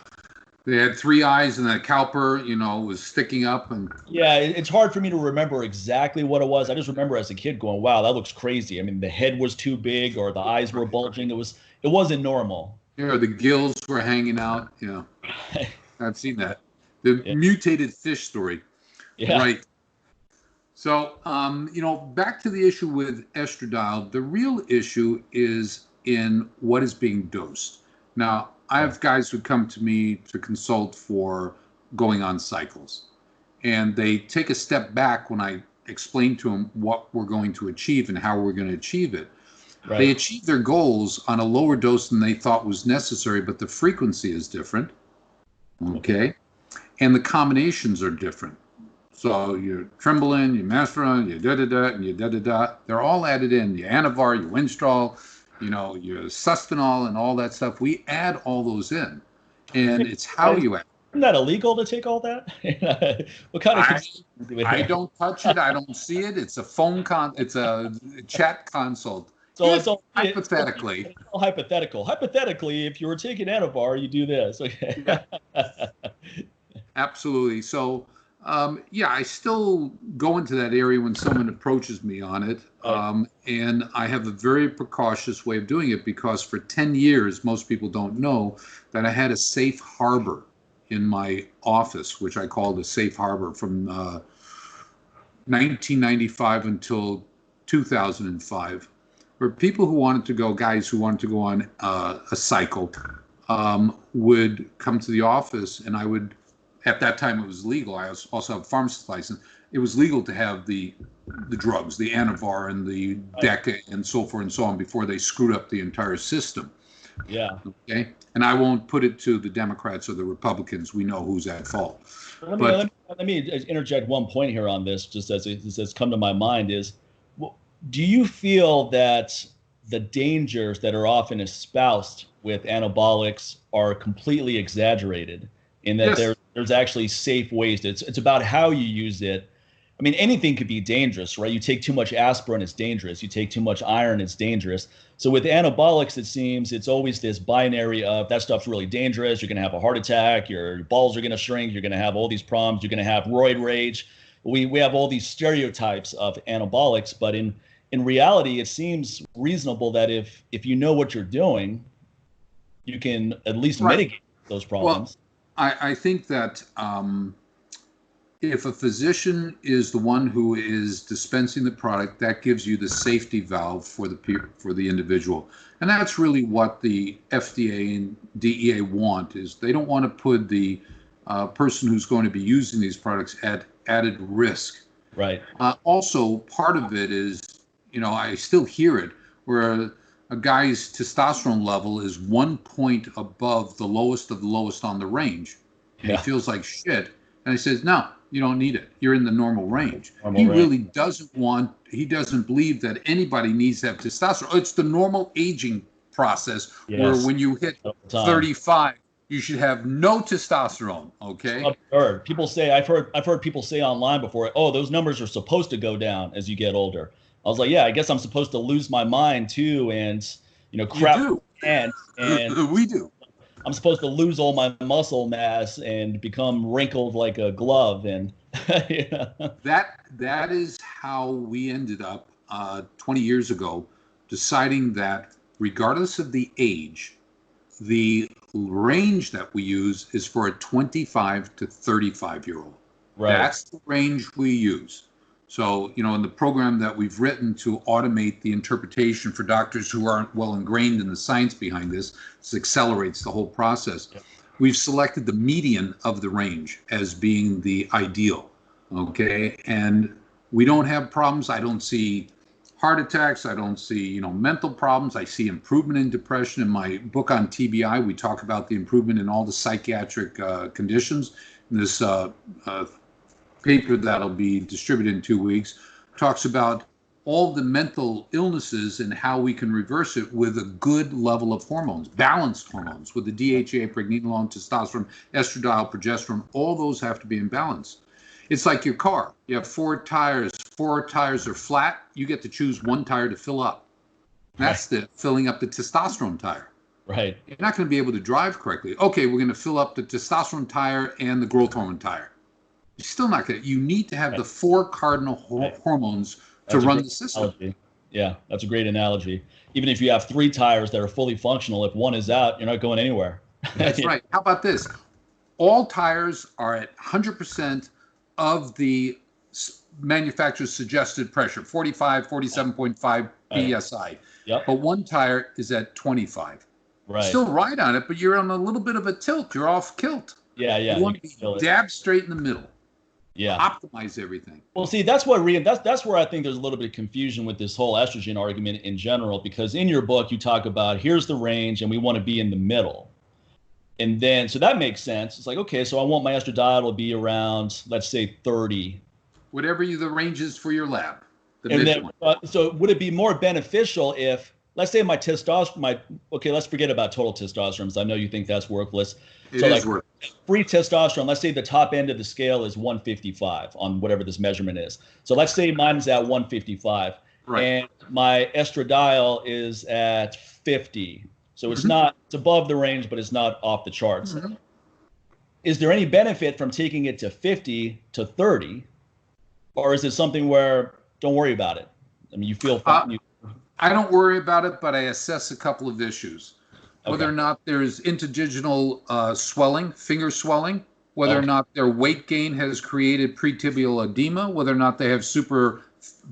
Speaker 2: They had 3 eyes and that cowper, was sticking up. And
Speaker 1: yeah, it's hard for me to remember exactly what it was. I just remember as a kid going, wow, that looks crazy. I mean, the head was too big or the eyes were bulging. It wasn't normal.
Speaker 2: Yeah, the gills were hanging out. Yeah. I've seen that. The mutated fish story.
Speaker 1: Yeah.
Speaker 2: Right. So, back to the issue with estradiol, the real issue is in what is being dosed. Now, I have guys who come to me to consult for going on cycles, and they take a step back when I explain to them what we're going to achieve and how we're going to achieve it. Right. They achieve their goals on a lower dose than they thought was necessary, but the frequency is different. Okay. And the combinations are different. So your Trembolin, your Masteron, your da-da-da, and your da-da-da, they're all added in. Your Anavar, your Winstrol, your Sustanol and all that stuff. We add all those in. And it's how you add.
Speaker 1: Isn't that illegal to take all that? What kind of
Speaker 2: I don't touch it. I don't see it. It's a phone it's a chat consult.
Speaker 1: So it's all
Speaker 2: hypothetically.
Speaker 1: It's all hypothetical. Hypothetically, if you were taking Anavar, you do this. Okay.
Speaker 2: Yeah. Absolutely. So, I still go into that area when someone approaches me on it. And I have a very precautious way of doing it, because for 10 years, most people don't know that I had a safe harbor in my office, which I called a safe harbor from 1995 until 2005. Where people who wanted to go, guys who wanted to go on a cycle, would come to the office, and I would, at that time it was legal. I also have a pharmacist license. It was legal to have the drugs, the Anavar and the Deca and so forth and so on, before they screwed up the entire system.
Speaker 1: Yeah.
Speaker 2: Okay. And I won't put it to the Democrats or the Republicans. We know who's at fault.
Speaker 1: Let me interject one point here on this, just as it's come to my mind is, do you feel that the dangers that are often espoused with anabolics are completely exaggerated, in that there's actually safe ways? It's about how you use it. I mean, anything could be dangerous, right? You take too much aspirin, it's dangerous. You take too much iron, it's dangerous. So with anabolics, it seems it's always this binary of that stuff's really dangerous. You're going to have a heart attack. Your balls are going to shrink. You're going to have all these problems. You're going to have roid rage. We have all these stereotypes of anabolics, but in reality, it seems reasonable that if you know what you're doing, you can at least mitigate those problems.
Speaker 2: Well, I think that if a physician is the one who is dispensing the product, that gives you the safety valve for the individual. And that's really what the FDA and DEA want, is they don't want to put the person who's going to be using these products at added risk.
Speaker 1: Right.
Speaker 2: Also, part of it is, I still hear it, where a guy's testosterone level is 1 point above the lowest of the lowest on the range. And he feels like shit. And I says, no, you don't need it. You're in the normal range. Really doesn't believe that anybody needs to have testosterone. It's the normal aging process, where when you hit 35, you should have no testosterone. Okay.
Speaker 1: Absurd. People say, I've heard people say online before, oh, those numbers are supposed to go down as you get older. I was like, yeah, I guess I'm supposed to lose my mind too, and crap. And
Speaker 2: we do.
Speaker 1: I'm supposed to lose all my muscle mass and become wrinkled like a glove, and
Speaker 2: that is how we ended up 20 years ago, deciding that regardless of the age, the range that we use is for a 25 to 35-year-old. Right. That's the range we use. So, in the program that we've written to automate the interpretation for doctors who aren't well ingrained in the science behind this accelerates the whole process.
Speaker 1: Yep.
Speaker 2: We've selected the median of the range as being the ideal, okay? And we don't have problems. I don't see heart attacks. I don't see, mental problems. I see improvement in depression. In my book on TBI, we talk about the improvement in all the psychiatric conditions. In this paper that'll be distributed in 2 weeks talks about all the mental illnesses and how we can reverse it with a good level of hormones, balanced hormones, with the DHA, pregnenolone, testosterone, estradiol, progesterone. All those have to be in balance. It's like your car. You have 4 tires. 4 tires are flat. You get to choose 1 tire to fill up. That's the filling up the testosterone tire.
Speaker 1: Right.
Speaker 2: You're not going to be able to drive correctly. Okay, we're going to fill up the testosterone tire and the growth hormone tire. You're still not going to. You need to have the 4 cardinal hormones to run the system.
Speaker 1: Analogy. Yeah, that's a great analogy. Even if you have 3 tires that are fully functional, if one is out, you're not going anywhere.
Speaker 2: That's right. How about this? All tires are at 100% of the manufacturer's suggested pressure, 45, 47.5 psi.
Speaker 1: Yep.
Speaker 2: But 1 tire is at 25.
Speaker 1: Right.
Speaker 2: Still ride on it, but you're on a little bit of a tilt. You're off kilt.
Speaker 1: Yeah.
Speaker 2: You want to be dab straight in the middle.
Speaker 1: Yeah.
Speaker 2: Optimize everything.
Speaker 1: Well, see, that's where I think there's a little bit of confusion with this whole estrogen argument in general, because in your book you talk about here's the range and we want to be in the middle. And then, so that makes sense. It's like, okay, so I want my estradiol to be around, let's say 30.
Speaker 2: Whatever the range is for your lab.
Speaker 1: So would it be more beneficial if, let's say my testosterone, okay, let's forget about total testosterone, because I know you think that's worthless.
Speaker 2: It is worthless.
Speaker 1: Free testosterone, let's say the top end of the scale is 155 on whatever this measurement is. So let's say mine is at 155,
Speaker 2: right,
Speaker 1: and my estradiol is at 50. So it's not, it's above the range, but it's not off the charts. Mm-hmm. Is there any benefit from taking it to 50 to 30? Or is it something where don't worry about it? I mean, you feel fine.
Speaker 2: I don't worry about it, but I assess a couple of issues. Whether or not there's interdigital swelling, finger swelling, whether or not their weight gain has created pretibial edema, whether or not they have super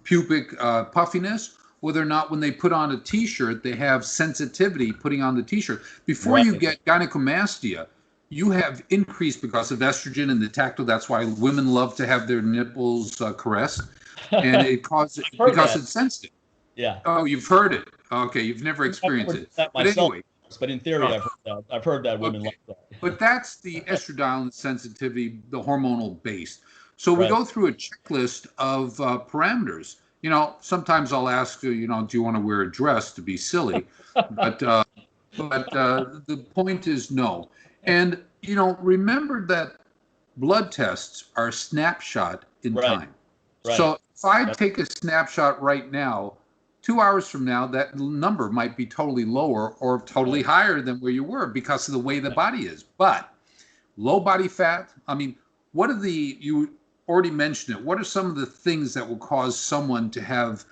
Speaker 2: pubic puffiness, whether or not when they put on a T-shirt, they have sensitivity putting on the T-shirt. Before you get gynecomastia, you have increased because of estrogen and the tactile. That's why women love to have their nipples caressed, and it causes because it's sensitive.
Speaker 1: Yeah.
Speaker 2: Oh, you've heard it. Okay, you've never experienced it.
Speaker 1: But anyway. But in theory, I've heard that women like that.
Speaker 2: But that's the estradiol sensitivity, the hormonal based. So we go through a checklist of parameters. Sometimes I'll ask, do you want to wear a dress to be silly? But the point is no. And, remember that blood tests are a snapshot in time. Right. So if I take a snapshot right now, 2 hours from now, that number might be totally lower or totally higher than where you were because of the way the body is. But low body fat, you already mentioned it. What are some of the things that will cause someone to have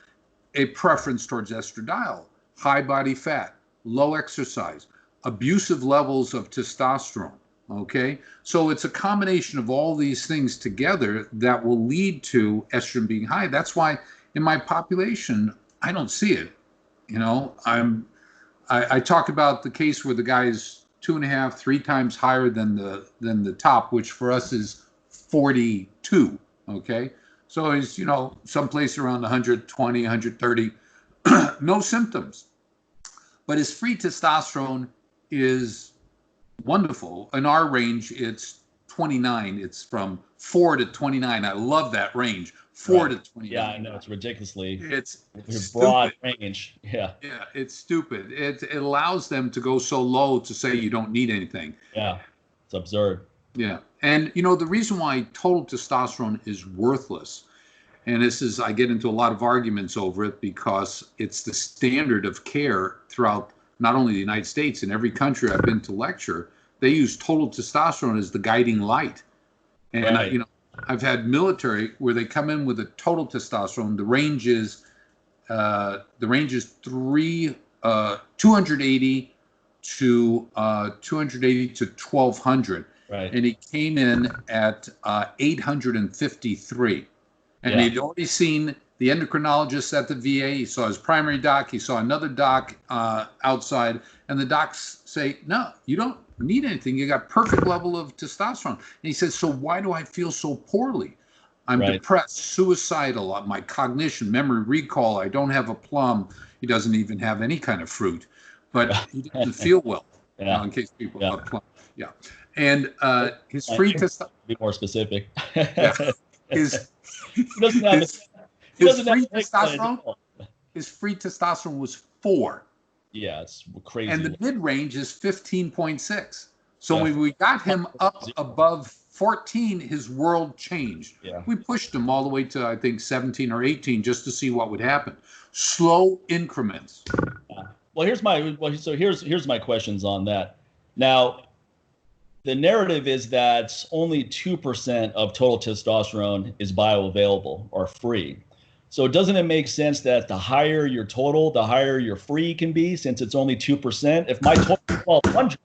Speaker 2: a preference towards estradiol? High body fat, low exercise, abusive levels of testosterone. Okay, so it's a combination of all these things together that will lead to estrogen being high. That's why in my population, I don't see it. I talk about the case where the guy is 2.5, 3 times higher than the top, which for us is 42. Okay, so he's someplace around 120, 130, no symptoms, but his free testosterone is wonderful. In our range, it's 29. It's from 4 to 29. I love that range. 4 to 29.
Speaker 1: Yeah, I know, it's ridiculously.
Speaker 2: It's
Speaker 1: a broad range. Yeah.
Speaker 2: Yeah, it's stupid. It allows them to go so low to say you don't need anything.
Speaker 1: Yeah, it's absurd.
Speaker 2: Yeah, and the reason why total testosterone is worthless, and I get into a lot of arguments over it because it's the standard of care throughout not only the United States, in every country I've been to lecture, they use total testosterone as the guiding light. And I've had military where they come in with a total testosterone. The range is 280 to 1200. Right. And he came in at 853. And he'd already seen the endocrinologist at the VA. He saw his primary doc. He saw another doc outside. And the docs say, no, you don't need anything. You got perfect level of testosterone. And he says, so why do I feel so poorly? I'm depressed, suicidal, my cognition, memory, recall. I don't have a plum. He doesn't even have any kind of fruit. But he doesn't feel well, in case people have plum. Yeah. And his free testosterone.
Speaker 1: Be more specific.
Speaker 2: His free testosterone was 4.
Speaker 1: Yeah, it's crazy.
Speaker 2: And the mid range is 15.6. So when we got him up above 14, his world changed. Yeah. We pushed him all the way to, I think, 17 or 18 just to see what would happen. Slow increments.
Speaker 1: Well, here's my questions on that. Now, the narrative is that only 2% of total testosterone is bioavailable or free. So doesn't it make sense that the higher your total, the higher your free can be, since it's only 2%? If my total is 1,200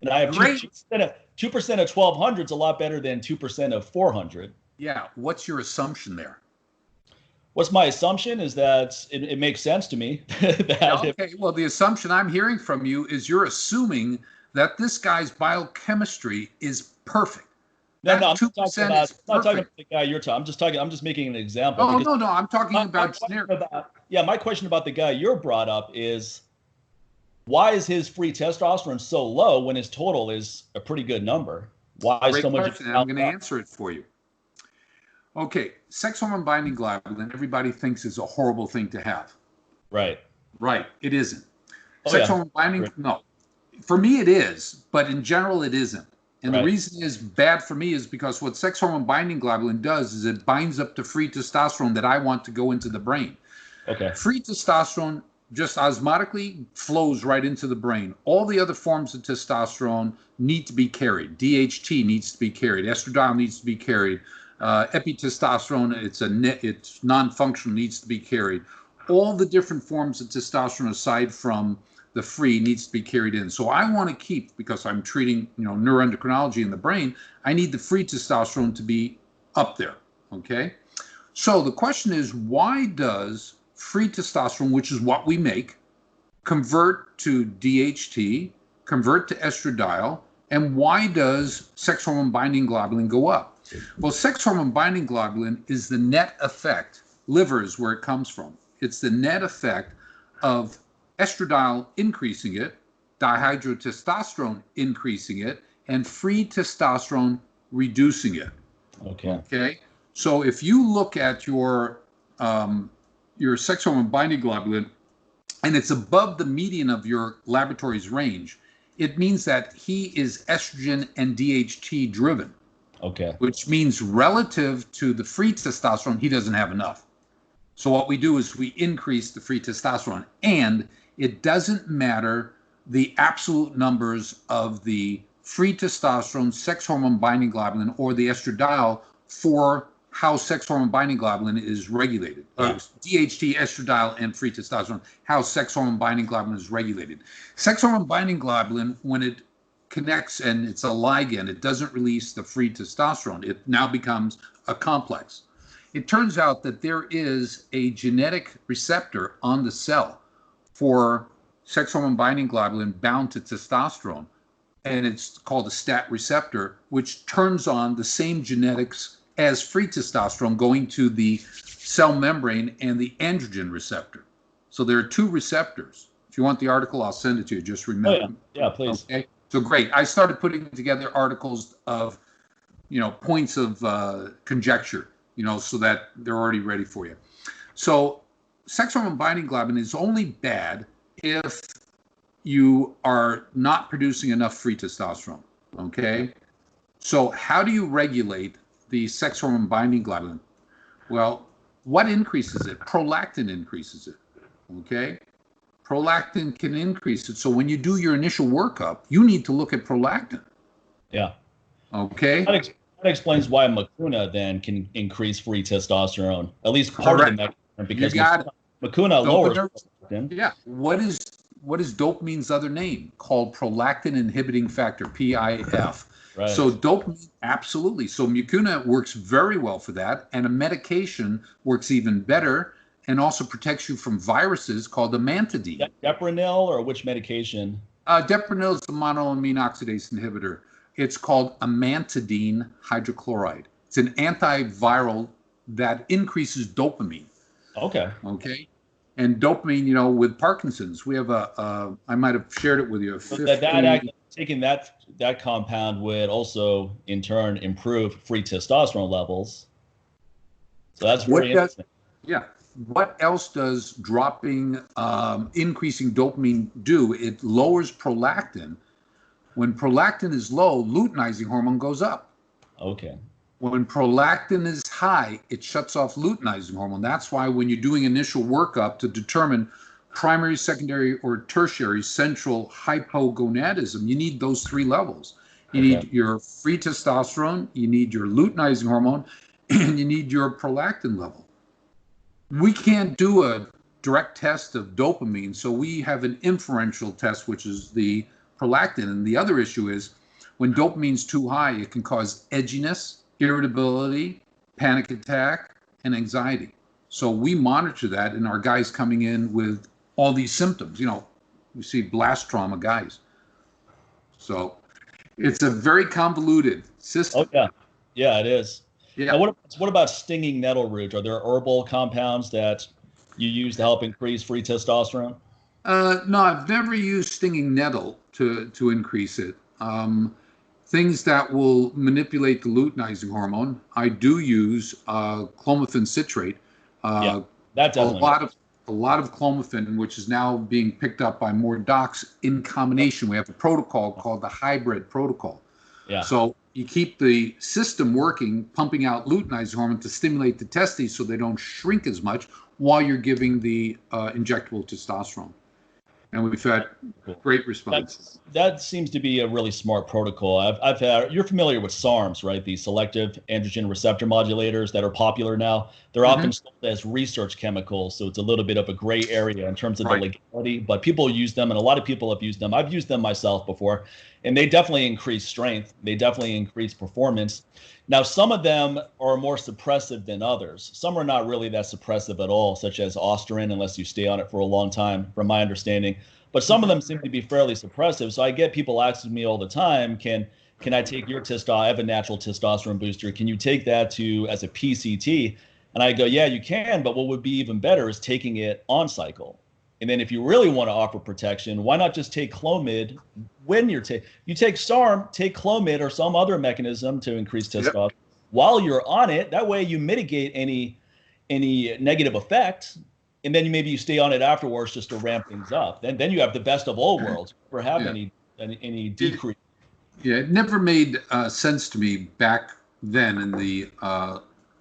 Speaker 1: and I have 2% of 1,200 is a lot better than 2% of 400.
Speaker 2: Yeah. What's your assumption there?
Speaker 1: What's my assumption is that it makes sense to me.
Speaker 2: Well, the assumption I'm hearing from you is you're assuming that this guy's biochemistry is perfect.
Speaker 1: No, I'm not talking about the guy you're talking. I'm just making an example.
Speaker 2: Oh, no, I'm talking about generic.
Speaker 1: My question about the guy you're brought up is, why is his free testosterone so low when his total is a pretty good number? Why
Speaker 2: Great
Speaker 1: so much?
Speaker 2: Question. I'm going to answer it for you. Okay, sex hormone binding globulin, everybody thinks is a horrible thing to have.
Speaker 1: Right.
Speaker 2: It isn't. Sex hormone binding, no. For me, it is, but in general, it isn't. And the reason it's bad for me is because what sex hormone binding globulin does is it binds up the free testosterone that I want to go into the brain.
Speaker 1: Okay.
Speaker 2: Free testosterone just osmotically flows right into the brain. All the other forms of testosterone need to be carried. DHT needs to be carried. Estradiol needs to be carried. Epitestosterone, it's non-functional, needs to be carried. All the different forms of testosterone aside from the free needs to be carried in. So I want to keep, because I'm treating neuroendocrinology in the brain, I need the free testosterone to be up there. Okay. So the question is, why does free testosterone, which is what we make, convert to DHT, convert to estradiol, and why does sex hormone binding globulin go up? Well, sex hormone binding globulin is the net effect. Liver is where it comes from. It's the net effect of estradiol increasing it, dihydrotestosterone increasing it, and free testosterone reducing it. Okay. So if you look at your sex hormone binding globulin, and it's above the median of your laboratory's range, it means that he is estrogen and DHT driven.
Speaker 1: Okay.
Speaker 2: Which means relative to the free testosterone, he doesn't have enough. So what we do is we increase the free testosterone, and it doesn't matter the absolute numbers of the free testosterone, sex hormone binding globulin, or the estradiol for how sex hormone binding globulin is regulated. DHT, estradiol, and free testosterone, how sex hormone binding globulin is regulated. Sex hormone binding globulin, when it connects and it's a ligand, it doesn't release the free testosterone. It now becomes a complex. It turns out that there is a genetic receptor on the cell for sex hormone binding globulin bound to testosterone, and it's called a STAT receptor, which turns on the same genetics as free testosterone going to the cell membrane and the androgen receptor. So there are 2 receptors. If you want the article, I'll send it to you. Just remember.
Speaker 1: Yeah, please.
Speaker 2: Okay. So great. I started putting together articles of, points of conjecture, so that they're already ready for you. So sex hormone binding globulin is only bad if you are not producing enough free testosterone. Okay. So how do you regulate the sex hormone binding globulin? Well, what increases it? Prolactin increases it. Okay. Prolactin can increase it. So when you do your initial workup, you need to look at prolactin.
Speaker 1: Yeah.
Speaker 2: Okay.
Speaker 1: That explains why Mucuna then can increase free testosterone, at least part of the mechanism, because Mucuna lowers prolactin.
Speaker 2: Yeah. What is dopamine's other name? Called prolactin inhibiting factor, PIF.
Speaker 1: Right.
Speaker 2: So dopamine, absolutely. So mucuna works very well for that, and a medication works even better and also protects you from viruses called amantadine.
Speaker 1: Deprenil, or which medication?
Speaker 2: Deprenil is the monoamine oxidase inhibitor. It's called amantadine hydrochloride. It's an antiviral that increases dopamine.
Speaker 1: Okay.
Speaker 2: Okay. And dopamine, you know, with Parkinson's, we have I might have shared it with you.
Speaker 1: So that taking that compound would also in turn improve free testosterone levels. So that's very interesting.
Speaker 2: Yeah. What else does increasing dopamine do? It lowers prolactin. When prolactin is low, luteinizing hormone goes up.
Speaker 1: Okay.
Speaker 2: When prolactin is high, it shuts off luteinizing hormone. That's why when you're doing initial workup to determine primary, secondary, or tertiary central hypogonadism, you need those three levels. You need your free testosterone, you need your luteinizing hormone, and you need your prolactin level. We can't do a direct test of dopamine, so we have an inferential test, which is the prolactin. And the other issue is when dopamine's too high, it can cause edginess, irritability, panic attack, and anxiety. So we monitor that in our guys coming in with all these symptoms. You know, we see blast trauma guys. So it's a very convoluted system.
Speaker 1: Oh, yeah. Yeah, it is.
Speaker 2: Yeah.
Speaker 1: Now, what about stinging nettle root? Are there herbal compounds that you use to help increase free testosterone?
Speaker 2: No, I've never used stinging nettle to increase it. Things that will manipulate the luteinizing hormone. I do use Clomiphene Citrate.
Speaker 1: Yeah, that definitely.
Speaker 2: A lot of Clomiphene, which is now being picked up by more docs in combination. We have a protocol called the hybrid protocol.
Speaker 1: Yeah.
Speaker 2: So you keep the system working, pumping out luteinizing hormone to stimulate the testes so they don't shrink as much while you're giving the injectable testosterone. And we've had great responses.
Speaker 1: That seems to be a really smart protocol. I've had, you're familiar with SARMs, right? The selective androgen receptor modulators that are popular now. They're often sold as research chemicals, so it's a little bit of a gray area in terms of the legality, but people use them, and a lot of people have used them. I've used them myself before, and they definitely increase strength. They definitely increase performance. Now, some of them are more suppressive than others. Some are not really that suppressive at all, such as Estrogen, unless you stay on it for a long time, from my understanding. But some of them seem to be fairly suppressive. So I get people asking me all the time, can I take your testosterone? I have a natural testosterone booster. Can you take that as a PCT? And I go, yeah, you can. But what would be even better is taking it on cycle. And then if you really want to offer protection, why not just take Clomid when you take SARM, take Clomid or some other mechanism to increase testosterone while you're on it. That way you mitigate any negative effect. And then maybe you stay on it afterwards just to ramp things up. Then you have the best of all worlds. Never have any decrease.
Speaker 2: It never made sense to me back then in the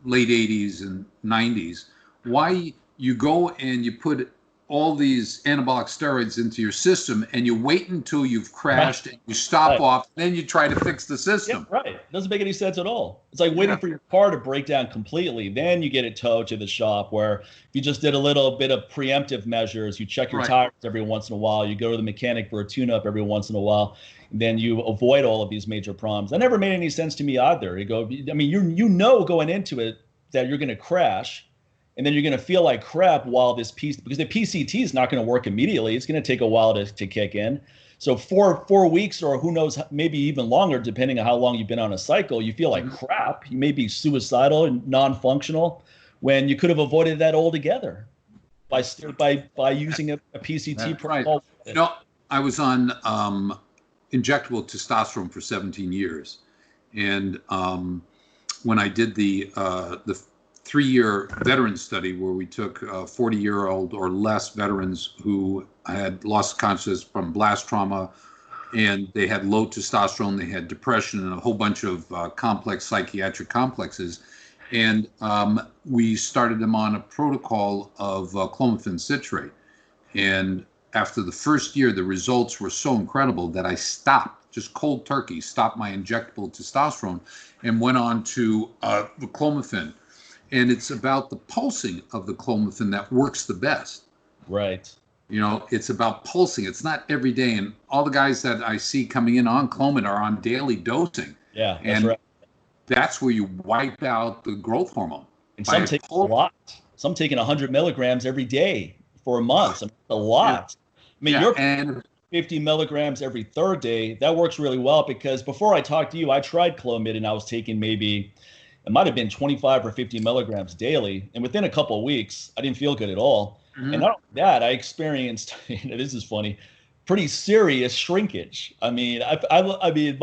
Speaker 2: late 80s and 90s why you go and you put all these anabolic steroids into your system and you wait until you've crashed and you stop off, then you try to fix the system.
Speaker 1: Yeah, right. It doesn't make any sense at all. It's like waiting for your car to break down completely. Then you get it towed to the shop, where if you just did a little bit of preemptive measures, you check your tires every once in a while, you go to the mechanic for a tune-up every once in a while, then you avoid all of these major problems. That never made any sense to me either. You know going into it that you're going to crash, and then you're going to feel like crap while because the PCT is not going to work immediately. It's going to take a while to kick in. So 4 weeks, or who knows, maybe even longer, depending on how long you've been on a cycle, you feel like crap. You may be suicidal and non-functional when you could have avoided that altogether by using a PCT protocol.
Speaker 2: You know, I was on injectable testosterone for 17 years. And when I did the 3-year veteran study where we took 40-year-old or less veterans who had lost consciousness from blast trauma, and they had low testosterone, they had depression, and a whole bunch of complex psychiatric complexes. And we started them on a protocol of Clomiphene Citrate. And after the first year, the results were so incredible that I stopped, just cold turkey, stopped my injectable testosterone and went on to the Clomiphene. And it's about the pulsing of the Clomiphene that works the best.
Speaker 1: Right.
Speaker 2: You know, it's about pulsing. It's not every day. And all the guys that I see coming in on Clomid are on daily dosing.
Speaker 1: Yeah, that's
Speaker 2: And
Speaker 1: right.
Speaker 2: that's where you wipe out the growth hormone.
Speaker 1: And some take a lot. Some taking 100 milligrams every day for a month. A lot. I mean, you're
Speaker 2: and
Speaker 1: 50 milligrams every third day. That works really well because before I talked to you, I tried Clomid and I was taking maybe, it might have been 25 or 50 milligrams daily. And within a couple of weeks, I didn't feel good at all.
Speaker 2: Mhm.
Speaker 1: And not only that, I experienced, this is funny, pretty serious shrinkage. I mean, I mean,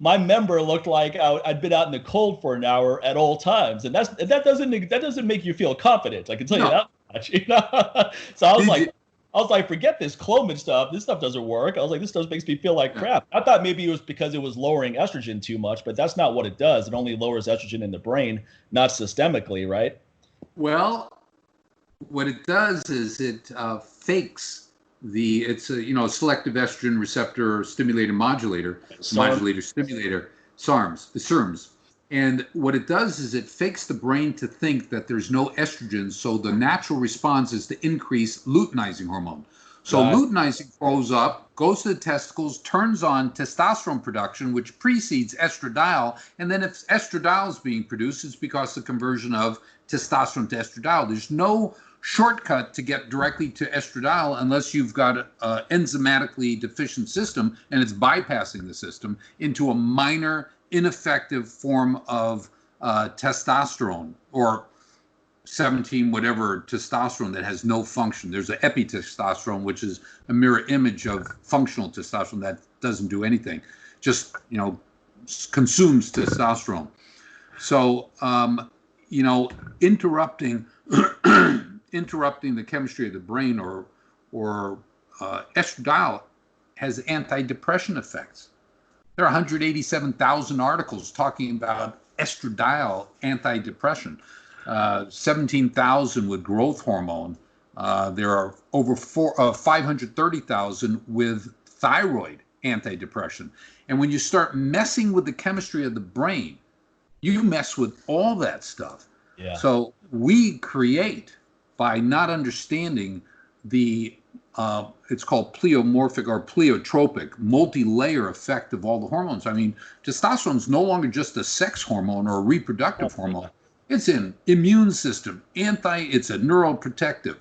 Speaker 1: my member looked like I'd been out in the cold for an hour at all times, and that doesn't make you feel confident. I can tell you that much. You know? So I was like, forget this Clomid stuff. This stuff doesn't work. I was like, this stuff makes me feel like crap. I thought maybe it was because it was lowering estrogen too much, but that's not what it does. It only lowers estrogen in the brain, not systemically, right?
Speaker 2: Well, what it does is it fakes it's a selective estrogen receptor stimulator modulator, stimulator, SARMs. And what it does is it fakes the brain to think that there's no estrogen, so the natural response is to increase luteinizing hormone. So luteinizing goes to the testicles, turns on testosterone production, which precedes estradiol. And then if estradiol is being produced, it's because of the conversion of testosterone to estradiol. There's no shortcut to get directly to estradiol unless you've got an enzymatically deficient system and it's bypassing the system into a minor ineffective form of testosterone or 17 whatever testosterone that has no function. There's an epitestosterone, which is a mirror image of functional testosterone that doesn't do anything, just consumes testosterone. So interrupting the chemistry of the brain or estradiol has antidepressant effects. There are 187,000 articles talking about estradiol antidepressant. 17,000 with growth hormone. There are over 530,000 with thyroid antidepressant. And when you start messing with the chemistry of the brain, you mess with all that stuff.
Speaker 1: Yeah.
Speaker 2: So we create, by not understanding the it's called pleomorphic or pleiotropic, multi-layer effect of all the hormones. I mean, testosterone is no longer just a sex hormone or a reproductive hormone. It's an immune system, it's a neuroprotective.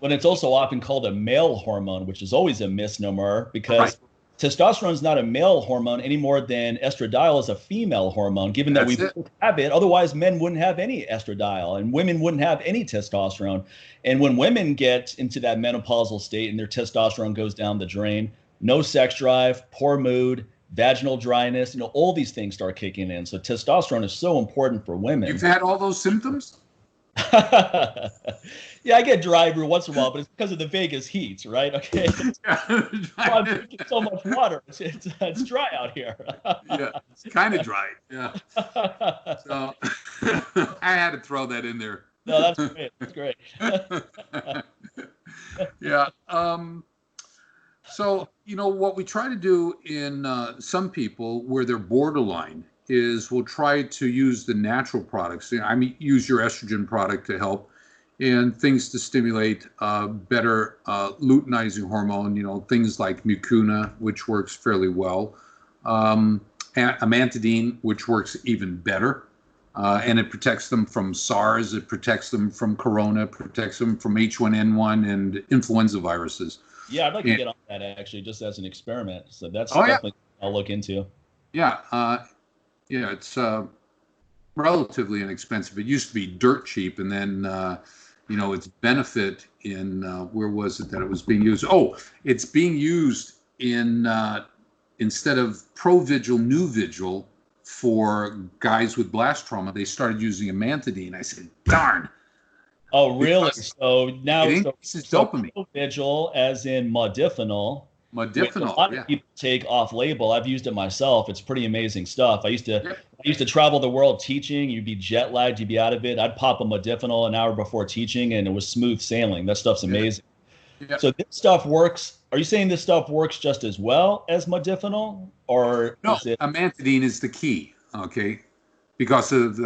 Speaker 1: But it's also often called a male hormone, which is always a misnomer because testosterone is not a male hormone any more than estradiol is a female hormone, given that we both have it. Otherwise, men wouldn't have any estradiol and women wouldn't have any testosterone. And when women get into that menopausal state and their testosterone goes down the drain, no sex drive, poor mood, vaginal dryness, all these things start kicking in. So testosterone is so important for women.
Speaker 2: You've had all those symptoms?
Speaker 1: Yeah, I get dry every once in a while, but it's because of the Vegas heat, right? Okay. I'm drinking so much water. It's dry out here.
Speaker 2: Yeah, it's kind of dry. Yeah. So I had to throw that in there.
Speaker 1: No, that's great. That's great.
Speaker 2: Yeah. So, what we try to do in some people where they're borderline is we'll try to use the natural products. I mean, use your estrogen product to help and things to stimulate better luteinizing hormone, things like mucuna, which works fairly well, amantadine, which works even better. And it protects them from SARS, it protects them from corona, protects them from H1N1 and influenza viruses.
Speaker 1: Yeah, I'd like to get on that actually, just as an experiment. So that's definitely I'll look into.
Speaker 2: Yeah, it's relatively inexpensive. It used to be dirt cheap, and then its benefit in where was it that it was being used? Oh, it's being used in instead of Provigil, Nuvigil for guys with blast trauma. They started using amantadine. I said, darn.
Speaker 1: Oh, really? So now
Speaker 2: it increases dopamine.
Speaker 1: Provigil, as in modafinil.
Speaker 2: Modafinil,
Speaker 1: a lot of people take off label. I've used it myself. It's pretty amazing stuff. I used to travel the world teaching. You'd be jet lagged. You'd be out of it. I'd pop a modafinil an hour before teaching, and it was smooth sailing. That stuff's amazing. Yeah. So this stuff works. Are you saying this stuff works just as well as modafinil, or
Speaker 2: no?
Speaker 1: Is it...
Speaker 2: Amantadine is the key. Okay, because of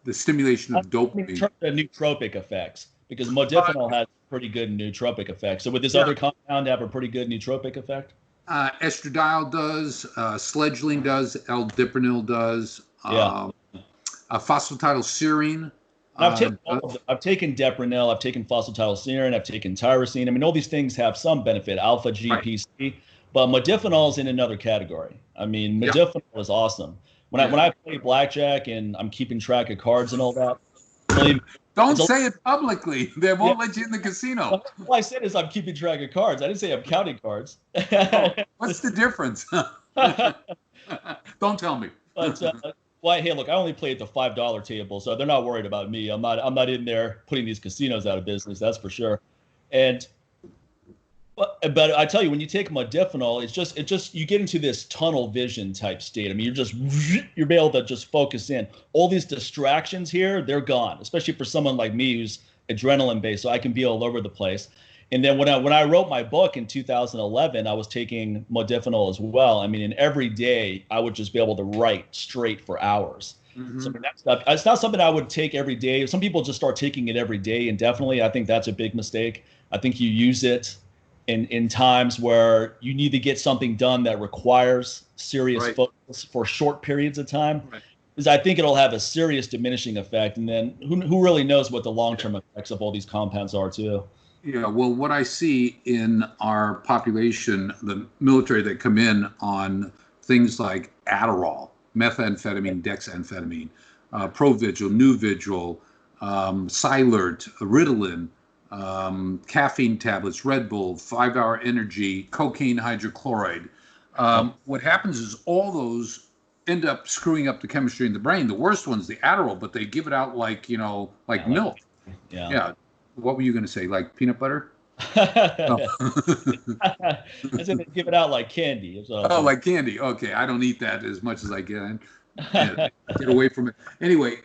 Speaker 2: the stimulation of dopamine.
Speaker 1: The nootropic effects, because modafinil has pretty good nootropic effects. So would this other compound have a pretty good nootropic effect?
Speaker 2: Estradiol does, Sledgeling does, L-Diprinyl does,
Speaker 1: Yeah.
Speaker 2: phosphatidylserine.
Speaker 1: And I've taken all of them. I've taken Deprinyl, I've taken phosphatidylserine, I've taken tyrosine. I mean, all these things have some benefit, alpha GPC, but modafinil is in another category. I mean, modafinil is awesome. When I play blackjack and I'm keeping track of cards and all that, believe me,
Speaker 2: don't say it publicly. They won't let you in the casino.
Speaker 1: All I said is I'm keeping track of cards. I didn't say I'm counting cards.
Speaker 2: What's the difference? Don't tell me.
Speaker 1: But well, hey, look, I only play at the $5 table, so they're not worried about me. I'm not in there putting these casinos out of business, that's for sure. But I tell you, when you take modafinil, it's just you get into this tunnel vision type state. I mean, you're able to just focus in. All these distractions here, they're gone, especially for someone like me who's adrenaline based, so I can be all over the place. And then when I wrote my book in 2011, I was taking modafinil as well. I mean, and every day I would just be able to write straight for hours. Mm-hmm. So that stuff, it's not something I would take every day. Some people just start taking it every day, and definitely I think that's a big mistake. I think you use it in times where you need to get something done that requires serious focus for short periods of time. Right. Because I think it'll have a serious diminishing effect. And then who really knows what the long-term effects of all these compounds are too.
Speaker 2: Yeah, well, what I see in our population, the military that come in on things like Adderall, methamphetamine, dexamphetamine, Provigil, Nuvigil, Cylert, Ritalin, caffeine tablets, Red Bull, 5-Hour Energy, cocaine hydrochloride. What happens is all those end up screwing up the chemistry in the brain. The worst one's the Adderall, but they give it out like milk. Yeah. What were you going to say? Like peanut butter?
Speaker 1: I said they give it out like candy.
Speaker 2: Like candy. Okay. I don't eat that as much as I can. Get away from it. Anyway,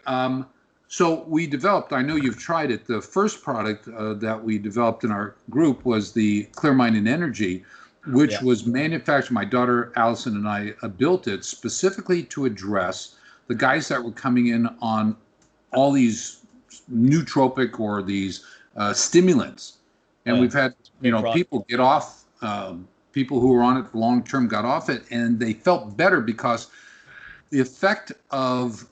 Speaker 2: so we developed, I know you've tried it. The first product that we developed in our group was the Clear Mind and Energy, which was manufactured. My daughter Allison and I built it specifically to address the guys that were coming in on all these nootropic or these stimulants. And we've had, people get off, people who were on it long term got off it, and they felt better because the effect of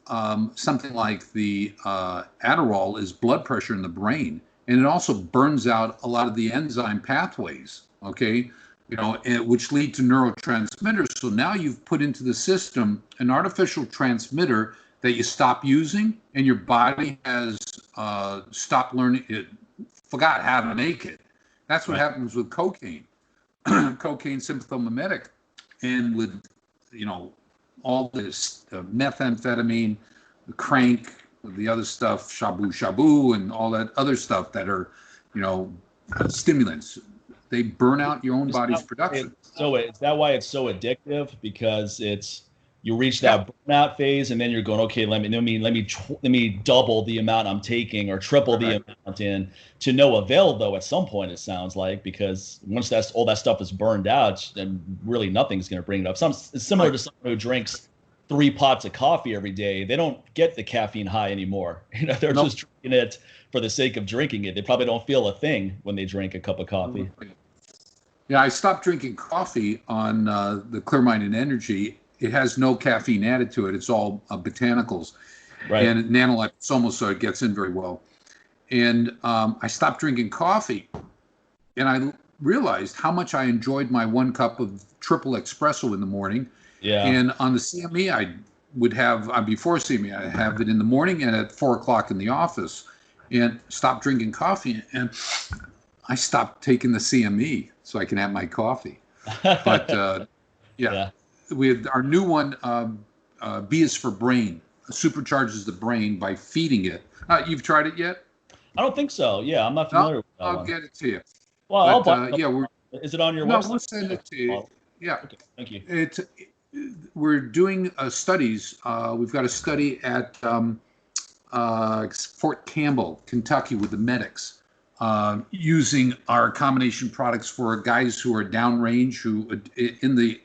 Speaker 2: something like the Adderall is blood pressure in the brain, and it also burns out a lot of the enzyme pathways, which lead to neurotransmitters. So now you've put into the system an artificial transmitter that you stop using, and your body has stopped learning it, forgot how to make it. That's what happens with cocaine. Cocaine sympathomimetic, and with all this methamphetamine, the crank, the other stuff, shabu and all that other stuff that are stimulants. They burn out your own body's production.
Speaker 1: So is that why it's so addictive? Because you reach that burnout phase, and then you're going, okay, let me double the amount I'm taking or triple the amount in, to no avail though at some point, it sounds like, because once all that stuff is burned out, then really nothing's going to bring it up. It's similar to someone who drinks 3 pots of coffee every day. They don't get the caffeine high anymore. They're just drinking it for the sake of drinking it. They probably don't feel a thing when they drink a cup of coffee.
Speaker 2: Yeah, I stopped drinking coffee on the Clear Mind and Energy. It has no caffeine added to it. It's all botanicals and nanoliposomal, so it gets in very well. And I stopped drinking coffee, and I realized how much I enjoyed my 1 cup of triple espresso in the morning. Yeah. And on the CME, I would have, before CME, I have it in the morning and at 4 o'clock in the office, and stopped drinking coffee. And I stopped taking the CME so I can have my coffee. But we had our new one, B is for brain, supercharges the brain by feeding it. You've tried it yet?
Speaker 1: I don't think so. Yeah, I'm not familiar with that
Speaker 2: I'll
Speaker 1: one.
Speaker 2: get it to you.
Speaker 1: Well, is it on your website?
Speaker 2: No, we'll send it to you. Yeah.
Speaker 1: Okay, thank you.
Speaker 2: We're doing studies. We've got a study at Fort Campbell, Kentucky, with the medics, using our combination products for guys who are downrange, who in the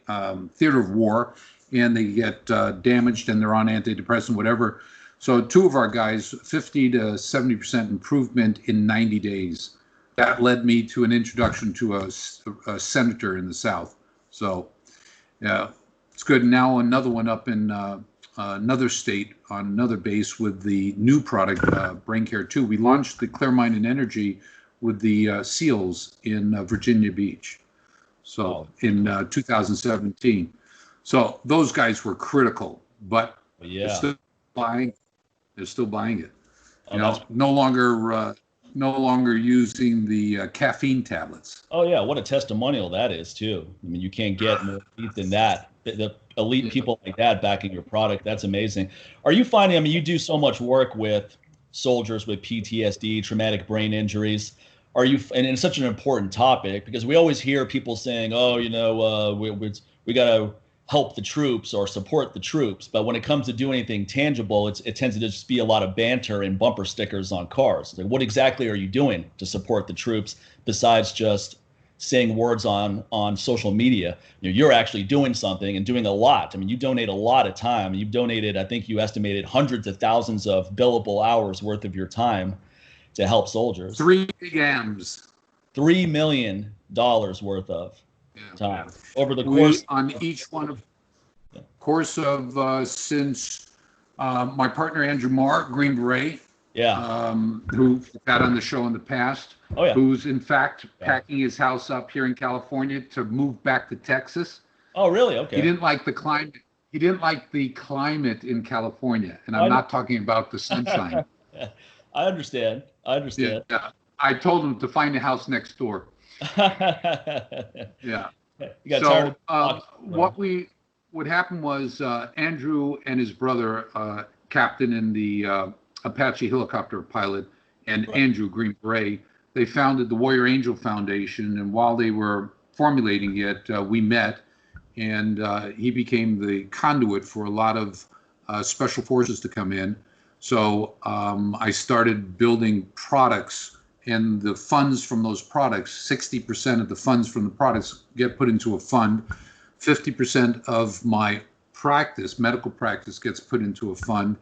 Speaker 2: theater of war, and they get damaged and they're on antidepressant, whatever. So 2 of our guys, 50 to 70% improvement in 90 days. That led me to an introduction to a senator in the South. So, yeah, it's good. Now another one up in another state on another base with the new product, Brain Care 2. We launched the Clear Mind and Energy with the SEALs in Virginia Beach. So in 2017. So those guys were critical, but they're still buying. They're still buying it. No longer using the caffeine tablets.
Speaker 1: Oh yeah, what a testimonial that is too. I mean, you can't get more elite than that. The elite people like that backing your product, that's amazing. Are you finding? I mean, you do so much work with soldiers with PTSD, traumatic brain injuries. Are you? And it's such an important topic because we always hear people saying, "Oh, we got to help the troops or support the troops," but when it comes to doing anything tangible, it tends to just be a lot of banter and bumper stickers on cars. Like, what exactly are you doing to support the troops besides just saying words on social media? You're actually doing something and doing a lot. I mean, you donate a lot of time. You've donated, I think you estimated hundreds of thousands of billable hours worth of your time to help soldiers.
Speaker 2: 3 big M's.
Speaker 1: $3 million worth of time over the course
Speaker 2: on each one of since my partner Andrew Marr, Green Beret, who we've had on the show in the past, who's in fact packing his house up here in California to move back to Texas.
Speaker 1: Oh, really? Okay.
Speaker 2: He didn't like the climate. He didn't like the climate in California, and I'm not talking about the sunshine.
Speaker 1: I understand.
Speaker 2: Yeah. I told him to find a house next door. Yeah.
Speaker 1: You got tired of
Speaker 2: what happened was Andrew and his brother, captain in the Apache helicopter pilot, and Andrew Green Beret, they founded the Warrior Angel Foundation. And while they were formulating it, we met, and he became the conduit for a lot of special forces to come in. So I started building products, and the funds from those products, 60% of the funds from the products get put into a fund. 50% of my practice, medical practice, gets put into a fund,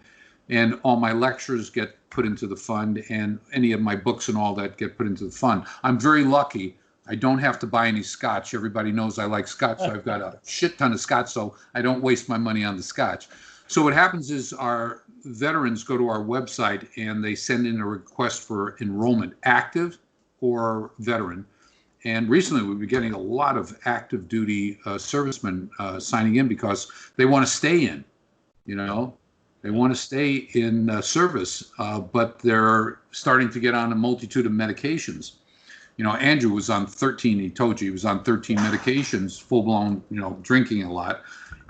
Speaker 2: and all my lectures get put into the fund, and any of my books and all that get put into the fund. I'm very lucky. I don't have to buy any scotch. Everybody knows I like scotch, so I've got a shit ton of scotch, so I don't waste my money on the scotch. So what happens is our veterans go to our website and they send in a request for enrollment, active or veteran. And recently we've been getting a lot of active duty servicemen signing in because they want to stay in, they want to stay in service, but they're starting to get on a multitude of medications. Andrew was on 13, he told you he was on 13 medications, full blown, drinking a lot.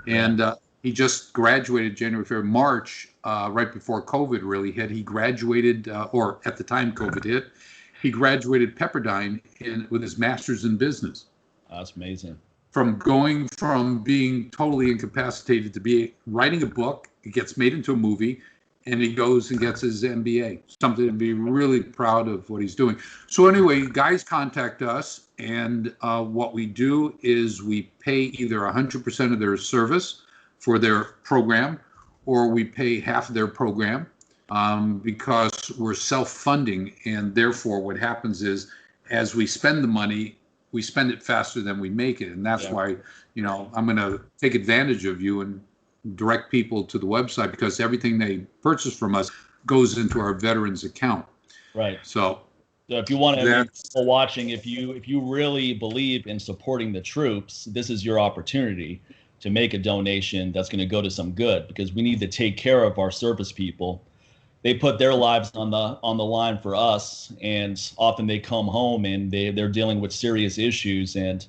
Speaker 2: And he just graduated January, February, March, right before COVID really hit. He graduated, or at the time COVID hit, he graduated Pepperdine with his master's in business.
Speaker 1: That's amazing.
Speaker 2: From going from being totally incapacitated to be writing a book, it gets made into a movie, and he goes and gets his MBA. Something to be really proud of what he's doing. So anyway, guys contact us, and what we do is we pay either 100% of their service for their program, or we pay half of their program because we're self-funding, and therefore what happens is as we spend the money, we spend it faster than we make it. And that's why, I'm going to take advantage of you and direct people to the website, because everything they purchase from us goes into our veterans account.
Speaker 1: Right.
Speaker 2: So
Speaker 1: if you want to, people watching, if you really believe in supporting the troops, this is your opportunity to make a donation that's going to go to some good, because we need to take care of our service people. They put their lives on the line for us, and often they come home and they're dealing with serious issues, and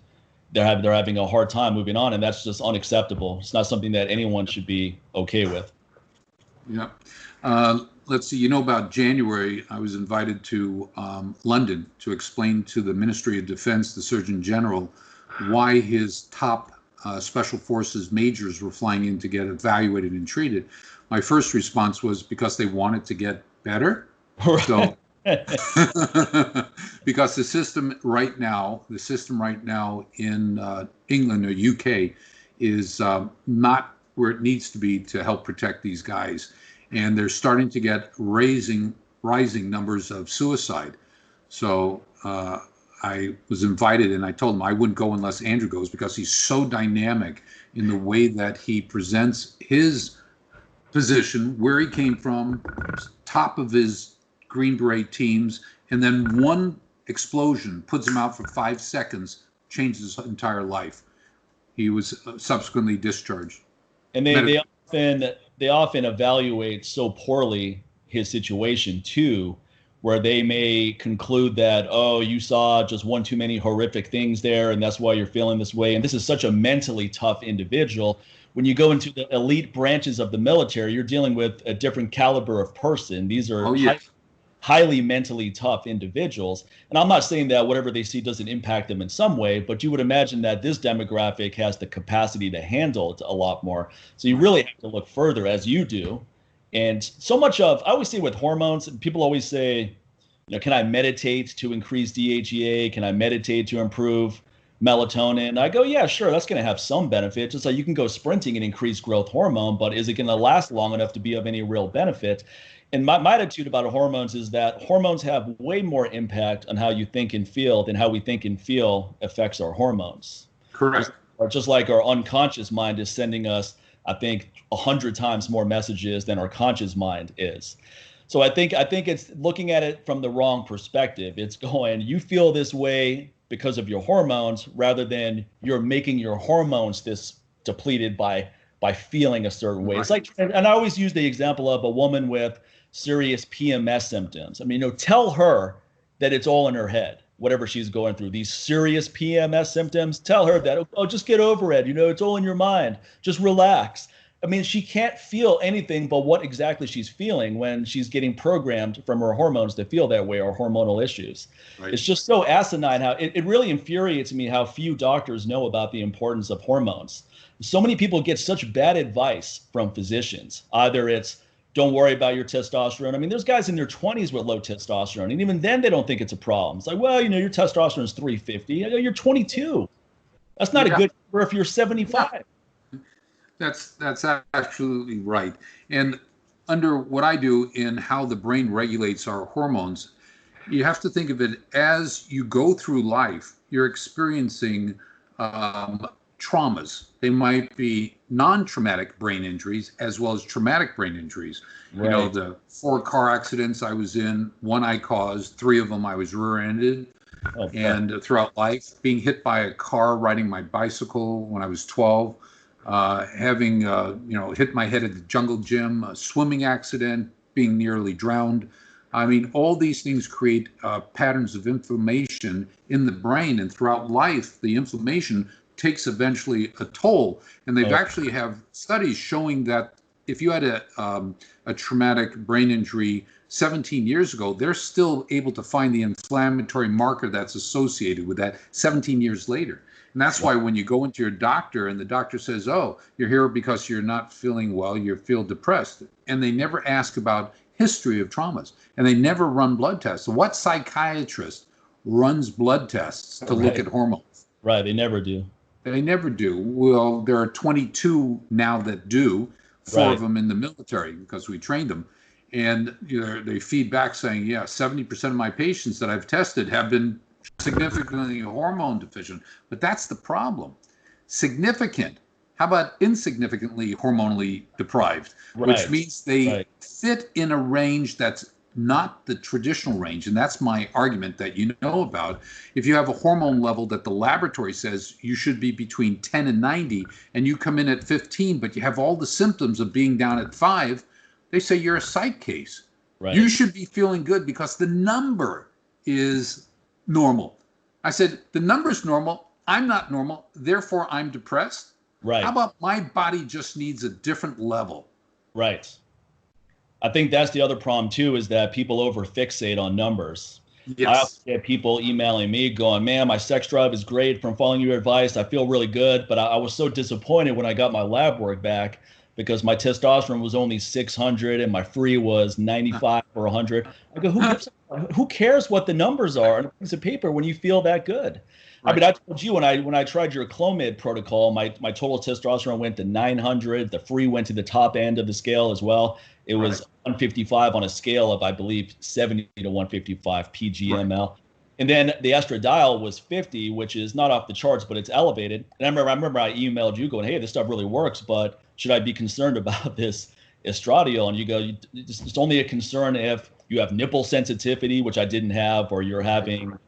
Speaker 1: they're having a hard time moving on, and that's just unacceptable. It's not something that anyone should be okay with.
Speaker 2: Yeah. Let's see, about January, I was invited to London to explain to the Ministry of Defense, the Surgeon General, why his top Special Forces majors were flying in to get evaluated and treated. My first response was because they wanted to get better. So, because the system right now in England or UK is not where it needs to be to help protect these guys, and they're starting to get rising numbers of suicide. So I was invited, and I told him I wouldn't go unless Andrew goes, because he's so dynamic in the way that he presents his position, where he came from, top of his Green Beret teams, and then one explosion puts him out for 5 seconds, changed his entire life. He was subsequently discharged.
Speaker 1: And they often evaluate so poorly his situation too, where they may conclude that, oh, you saw just one too many horrific things there, and that's why you're feeling this way. And this is such a mentally tough individual. When you go into the elite branches of the military, you're dealing with a different caliber of person. These are highly mentally tough individuals. And I'm not saying that whatever they see doesn't impact them in some way, but you would imagine that this demographic has the capacity to handle it a lot more. So you really have to look further, as you do. And so much of, I always say with hormones, people always say, can I meditate to increase DHEA? Can I meditate to improve melatonin? I go, yeah, sure, that's going to have some benefit. Just like you can go sprinting and increase growth hormone, but is it going to last long enough to be of any real benefit? And my attitude about hormones is that hormones have way more impact on how you think and feel than how we think and feel affects our hormones.
Speaker 2: Correct.
Speaker 1: Just like our unconscious mind is sending us, I think, 100 times more messages than our conscious mind is. So I think it's looking at it from the wrong perspective. It's going, you feel this way because of your hormones, rather than you're making your hormones this depleted by feeling a certain way. Right. It's like, and I always use the example of a woman with serious PMS symptoms. I mean, tell her that it's all in her head, whatever she's going through. These serious PMS symptoms, tell her that, oh, just get over it. It's all in your mind. Just relax. I mean, she can't feel anything but what exactly she's feeling when she's getting programmed from her hormones to feel that way, or hormonal issues. Right. It's just so asinine how it really infuriates me how few doctors know about the importance of hormones. So many people get such bad advice from physicians. Either it's, don't worry about your testosterone. I mean, there's guys in their 20s with low testosterone, and even then they don't think it's a problem. It's like, well, your testosterone is 350. You're 22. That's not a good number if you're 75. Yeah.
Speaker 2: That's absolutely right. And under what I do in how the brain regulates our hormones, you have to think of it as you go through life, you're experiencing traumas. They might be non-traumatic brain injuries as well as traumatic brain injuries. Right. The 4 car accidents I was in, 1 I caused, 3 of them I was rear-ended. Okay. And throughout life, being hit by a car riding my bicycle when I was 12, having hit my head at the jungle gym, a swimming accident, being nearly drowned. I mean, all these things create patterns of inflammation in the brain, and throughout life, the inflammation takes eventually a toll. And they've actually have studies showing that if you had a traumatic brain injury 17 years ago, they're still able to find the inflammatory marker that's associated with that 17 years later. And that's why when you go into your doctor and the doctor says, oh, you're here because you're not feeling well, you feel depressed. And they never ask about history of traumas. And they never run blood tests. So what psychiatrist runs blood tests to look at hormones?
Speaker 1: Right, they never do.
Speaker 2: They never do. Well, there are 22 now that do, 4 of them in the military because we trained them. And they feed back saying, 70% of my patients that I've tested have been significantly hormone deficient. But that's the problem. Significant. How about insignificantly hormonally deprived? Which means they fit in a range that's not the traditional range. And that's my argument that you know about. If you have a hormone level that the laboratory says you should be between 10 and 90, and you come in at 15, but you have all the symptoms of being down at 5, they say you're a psych case. Right. You should be feeling good because the number is normal. I said, the number's normal. I'm not normal. Therefore, I'm depressed. Right. How about my body just needs a different level?
Speaker 1: Right. I think that's the other problem, too, is that people overfixate on numbers. Yes. I often get people emailing me going, man, my sex drive is great from following your advice. I feel really good. But I was so disappointed when I got my lab work back because my testosterone was only 600 and my free was 95 or 100. I go, who cares what the numbers are on a piece of paper when you feel that good? Right. I mean, I told you when I tried your Clomid protocol, my total testosterone went to 900. The free went to the top end of the scale as well. It was 155 on a scale of, I believe, 70 to 155 pgml. And then the estradiol was 50, which is not off the charts, but it's elevated. And I remember I emailed you going, hey, this stuff really works, but should I be concerned about this estradiol? And you go, it's only a concern if you have nipple sensitivity, which I didn't have, or you're having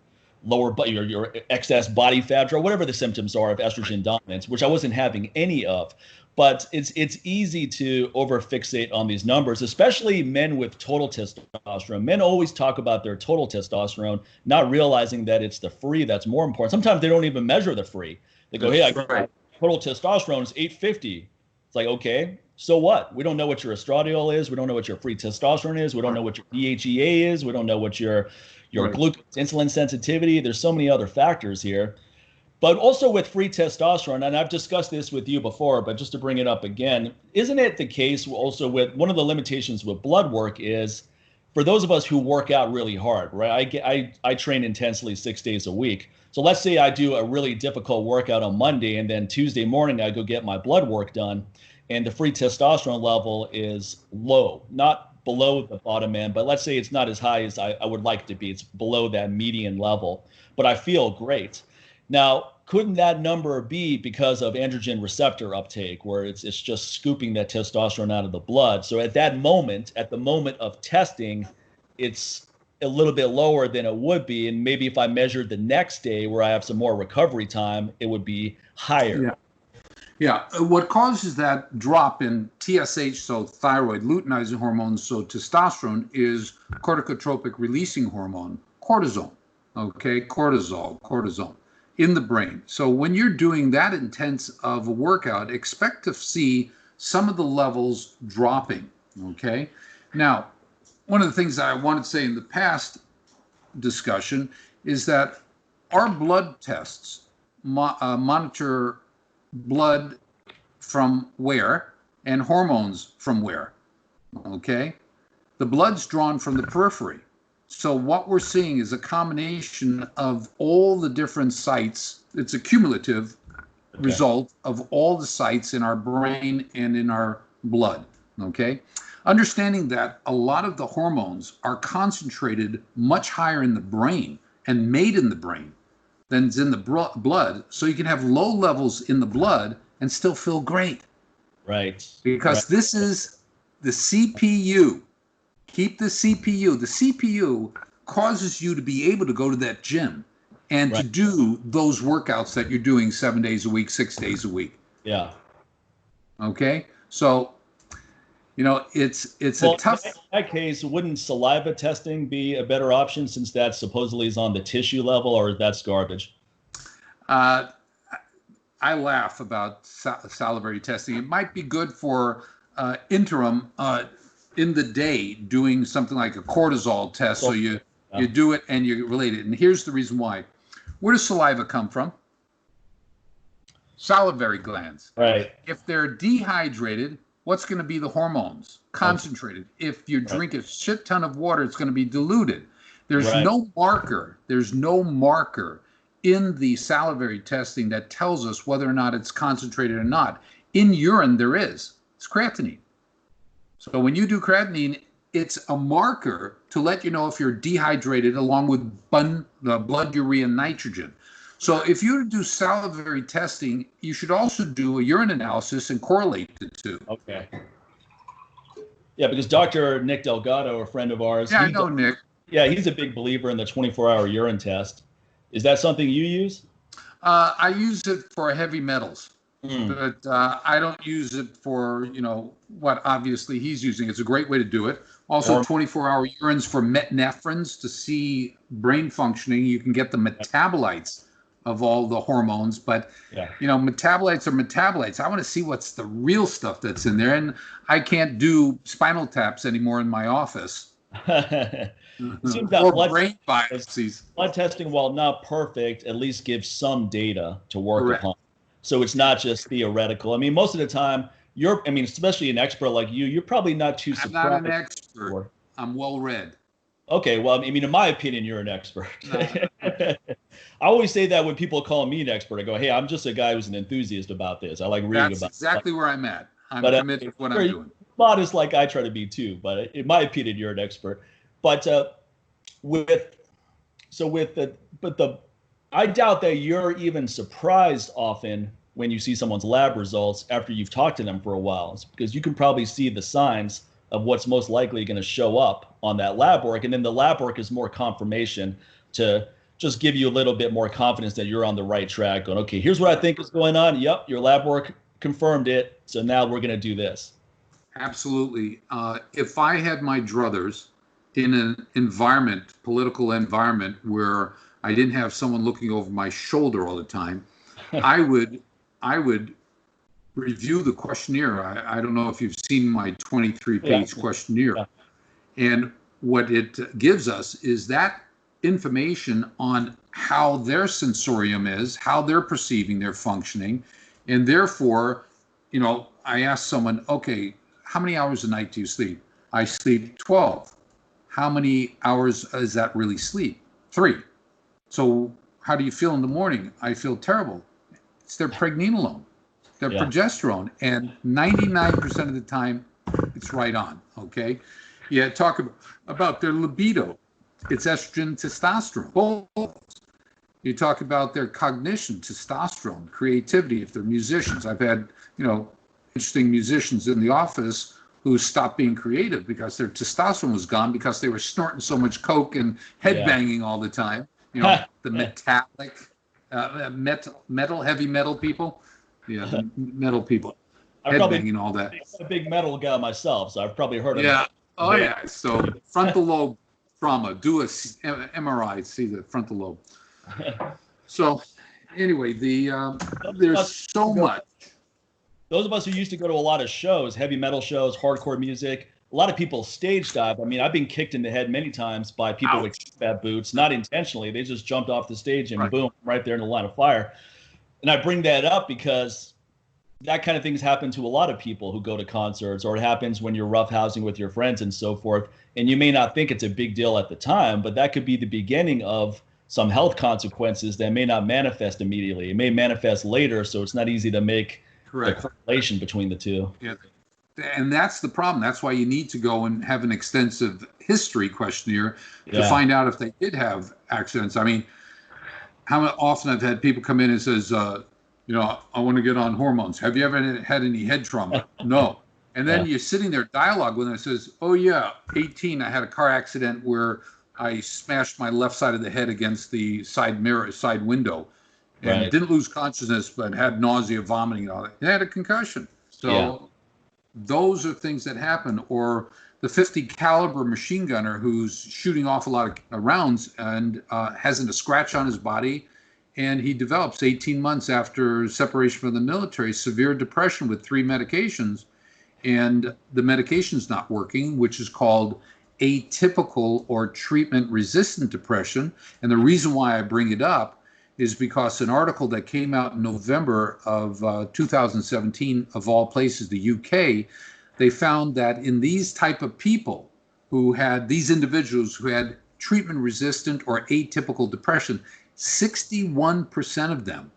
Speaker 1: lower, your excess body fat, or whatever the symptoms are of estrogen dominance, which I wasn't having any of. But it's easy to overfixate on these numbers, especially men with total testosterone. Men always talk about their total testosterone, not realizing that it's the free that's more important. Sometimes they don't even measure the free. They go, hey, total testosterone is 850. It's like, okay, so what? We don't know what your estradiol is. We don't know what your free testosterone is. We don't know what your DHEA is. We don't know what your glucose, insulin sensitivity. There's so many other factors here. But also with free testosterone, and I've discussed this with you before, but just to bring it up again, isn't it the case also with one of the limitations with blood work is for those of us who work out really hard, right? I train intensely 6 days a week. So let's say I do a really difficult workout on Monday, and then Tuesday morning I go get my blood work done, and the free testosterone level is low, not below the bottom end, but let's say it's not as high as I would like to be. It's below that median level, but I feel great. Now, couldn't that number be because of androgen receptor uptake, where it's just scooping that testosterone out of the blood? So at that moment, at the moment of testing, it's a little bit lower than it would be. And maybe if I measured the next day where I have some more recovery time, it would be higher.
Speaker 2: Yeah. What causes that drop in TSH, so thyroid, luteinizing hormone, so testosterone, is corticotropic releasing hormone, cortisol. Okay, cortisol in the brain. So when you're doing that intense of a workout, expect to see some of the levels dropping. Okay. Now, one of the things that I wanted to say in the past discussion is that our blood tests monitor blood from where and hormones from where. Okay. The blood's drawn from the periphery. So what we're seeing is a combination of all the different sites. It's a cumulative result of all the sites in our brain and in our blood, okay? Understanding that a lot of the hormones are concentrated much higher in the brain and made in the brain than is in the blood, so you can have low levels in the blood and still feel great.
Speaker 1: Right.
Speaker 2: Because this is the CPU. Keep the CPU. The CPU causes you to be able to go to that gym and to do those workouts that you're doing 7 days a week, 6 days a week.
Speaker 1: Yeah.
Speaker 2: Okay. So, it's a tough.
Speaker 1: In that case, wouldn't saliva testing be a better option since that supposedly is on the tissue level, or that's garbage?
Speaker 2: I laugh about salivary testing. It might be good for interim. In the day, doing something like a cortisol test, so you do it and you relate it. And here's the reason why. Where does saliva come from? Salivary glands.
Speaker 1: Right.
Speaker 2: If they're dehydrated, what's going to be the hormones? Concentrated. If you drink a shit ton of water, it's going to be diluted. There's no marker. There's no marker in the salivary testing that tells us whether or not it's concentrated or not. In urine, there is. It's creatinine. So when you do creatinine, it's a marker to let you know if you're dehydrated, along with blood urea nitrogen. So if you do salivary testing, you should also do a urine analysis and correlate the two.
Speaker 1: Okay. Yeah, because Dr. Nick Delgado, a friend of ours.
Speaker 2: Yeah, I know Nick.
Speaker 1: Yeah, he's a big believer in the 24-hour urine test. Is that something you use?
Speaker 2: I use it for heavy metals. But I don't use it for, what obviously he's using. It's a great way to do it. Also, 24-hour urines for nephrins to see brain functioning. You can get the metabolites of all the hormones, but, metabolites are metabolites. I want to see what's the real stuff that's in there. And I can't do spinal taps anymore in my office.
Speaker 1: It seems that
Speaker 2: or brain biopsies.
Speaker 1: Blood testing, while not perfect, at least gives some data to work upon. So it's not just theoretical. I mean, most of the time, especially an expert like you, you're probably not too surprised.
Speaker 2: I'm not an expert. I'm well read.
Speaker 1: Okay, well, in my opinion, you're an expert. I always say that when people call me an expert, I go, hey, I'm just a guy who's an enthusiast about this. I like reading about it.
Speaker 2: That's exactly where I'm at. I'm committed to what I'm doing.
Speaker 1: Modest like I try to be too, but in my opinion, you're an expert. But with So with I doubt that you're even surprised often when you see someone's lab results after you've talked to them for a while, it's because you can probably see the signs of what's most likely going to show up on that lab work. And then the lab work is more confirmation to just give you a little bit more confidence that you're on the right track, going, okay, here's what I think is going on. Yep, your lab work confirmed it. So now we're going to do this.
Speaker 2: Absolutely. If I had my druthers in an environment, political environment, where I didn't have someone looking over my shoulder all the time, I would review the questionnaire. I don't know if you've seen my 23-page questionnaire.
Speaker 1: Yeah.
Speaker 2: And what it gives us is that information on how their sensorium is, how they're perceiving their functioning. And therefore, I ask someone, okay, how many hours a night do you sleep? I sleep 12. How many hours is that really sleep? 3. So how do you feel in the morning? I feel terrible. It's their pregnenolone, their progesterone, and 99% of the time, it's right on, okay? Yeah, talk about their libido. It's estrogen, testosterone. Both. You talk about their cognition, testosterone, creativity, if they're musicians. I've had, interesting musicians in the office who stopped being creative because their testosterone was gone because they were snorting so much coke and headbanging all the time. The metallic, heavy metal people. Yeah, the metal people. Headbanging and all that.
Speaker 1: I'm a big metal guy myself, so I've probably heard of it.
Speaker 2: Yeah. Oh, yeah. So frontal lobe trauma. Do a MRI, see the frontal lobe. So anyway, there's so much.
Speaker 1: Those of us who used to go to a lot of shows, heavy metal shows, hardcore music, a lot of people stage dive. I mean, I've been kicked in the head many times by people with combat boots, not intentionally. They just jumped off the stage and boom, right there in the line of fire. And I bring that up because that kind of things happen to a lot of people who go to concerts, or it happens when you're roughhousing with your friends and so forth. And you may not think it's a big deal at the time, but that could be the beginning of some health consequences that may not manifest immediately. It may manifest later, so it's not easy to make the correlation between the two.
Speaker 2: Yeah. And that's the problem. That's why you need to go and have an extensive history questionnaire to find out if they did have accidents. I mean, how often I've had people come in and says, I want to get on hormones. Have you ever had any head trauma? No. And then you're sitting there dialogue with them and says, oh yeah, 18, I had a car accident where I smashed my left side of the head against the side window, and didn't lose consciousness, but had nausea, vomiting, and all that. They had a concussion. So those are things that happen. Or the 50 caliber machine gunner who's shooting off a lot of rounds and hasn't a scratch on his body, and he develops 18 months after separation from the military severe depression with 3 medications, and the medication's not working, which is called atypical or treatment-resistant depression. And the reason why I bring it up is because an article that came out in November of 2017, of all places, the UK, they found that in these type of people who had, these individuals who had treatment-resistant or atypical depression, 61% of them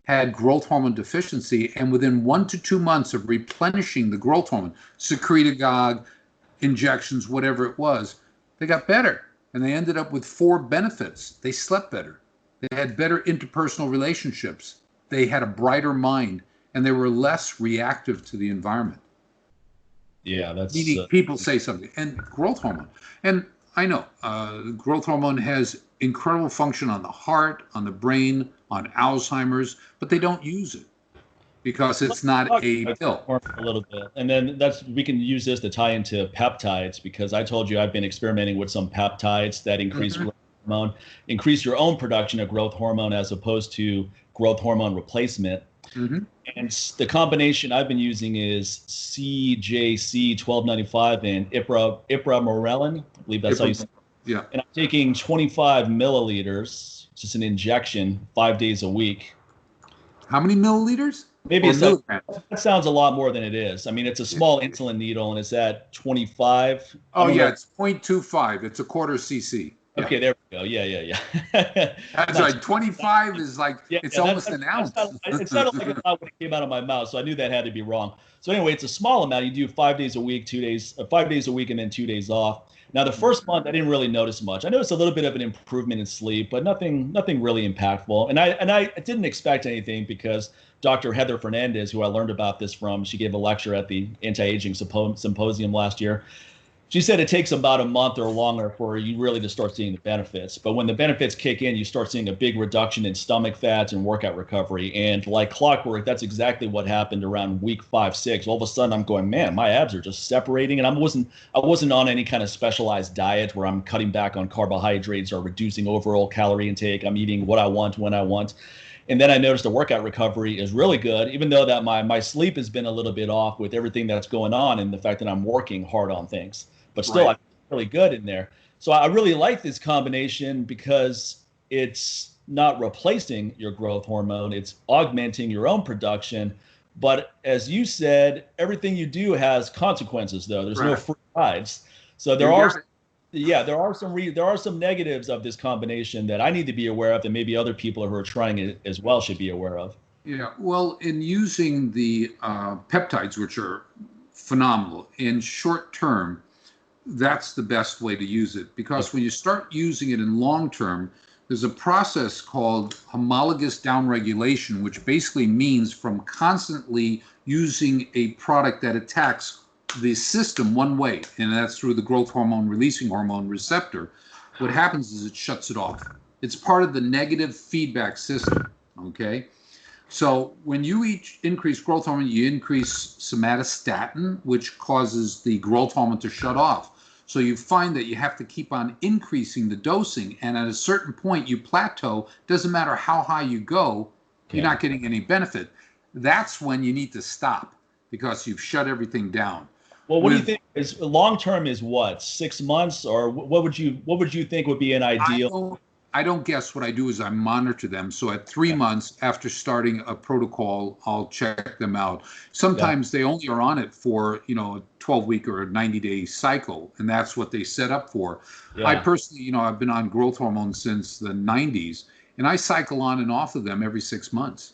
Speaker 2: had growth hormone deficiency, and within 1 to 2 months of replenishing the growth hormone, secretagogue, injections, whatever it was, they got better. And they ended up with 4 benefits. They slept better. They had better interpersonal relationships. They had a brighter mind, and they were less reactive to the environment.
Speaker 1: Yeah, that's...
Speaker 2: people say something. And growth hormone. And I know growth hormone has incredible function on the heart, on the brain, on Alzheimer's, but they don't use it because it's not a pill.
Speaker 1: A little bit. And then we can use this to tie into peptides, because I told you I've been experimenting with some peptides that increase growth hormone, increase your own production of growth hormone as opposed to growth hormone replacement. And the combination I've been using is CJC 1295 and Ipramorelin. I believe that's how you say it.
Speaker 2: Yeah.
Speaker 1: And I'm taking 25 milliliters, just an injection, 5 days a week.
Speaker 2: How many milliliters?
Speaker 1: Maybe that sounds a lot more than it is. I mean, it's a small insulin needle, and it's at 25.
Speaker 2: Oh, yeah, it's 0.25. It's a quarter cc.
Speaker 1: Okay, there we go. Yeah.
Speaker 2: That's right. 25 is like, it's almost an ounce.
Speaker 1: It sounded like a lot when it came out of my mouth, so I knew that had to be wrong. So anyway, it's a small amount. You do 5 days a week, 5 days a week, and then 2 days off. Now, the first month, I didn't really notice much. I noticed a little bit of an improvement in sleep, but nothing really impactful. And I didn't expect anything because Dr. Heather Fernandez, who I learned about this from, she gave a lecture at the Anti-Aging Symposium last year. She said it takes about a month or longer for you really to start seeing the benefits. But when the benefits kick in, you start seeing a big reduction in stomach fats and workout recovery. And like clockwork, that's exactly what happened around week 5, 6. All of a sudden, I'm going, man, my abs are just separating. And I wasn't on any kind of specialized diet where I'm cutting back on carbohydrates or reducing overall calorie intake. I'm eating what I want when I want. And then I noticed the workout recovery is really good, even though that my sleep has been a little bit off with everything that's going on and the fact that I'm working hard on things. But still, right. I'm really good in there. So I really like this combination because it's not replacing your growth hormone. It's augmenting your own production. But as you said, everything you do has consequences, though. There's no free rides. So there are some negatives of this combination that I need to be aware of, that maybe other people who are trying it as well should be aware of.
Speaker 2: Yeah, well, in using the peptides, which are phenomenal, in short term, that's the best way to use it, because when you start using it in long term, there's a process called homologous downregulation, which basically means from constantly using a product that attacks the system one way, and that's through the growth hormone releasing hormone receptor, what happens is it shuts it off. It's part of the negative feedback system, okay? So when you increase growth hormone, you increase somatostatin, which causes the growth hormone to shut off. So you find that you have to keep on increasing the dosing, and at a certain point you plateau. Doesn't matter how high you go, you're not getting any benefit. That's when you need to stop, because you've shut everything down.
Speaker 1: Well, what do you think is long term? Is what, 6 months, or what would you think would be an ideal?
Speaker 2: I don't guess. What I do is I monitor them. So at 3 months after starting a protocol, I'll check them out. Sometimes they only are on it for, a 12-week or a 90-day cycle, and that's what they set up for. I personally, I've been on growth hormone since the 90s, and I cycle on and off of them every 6 months.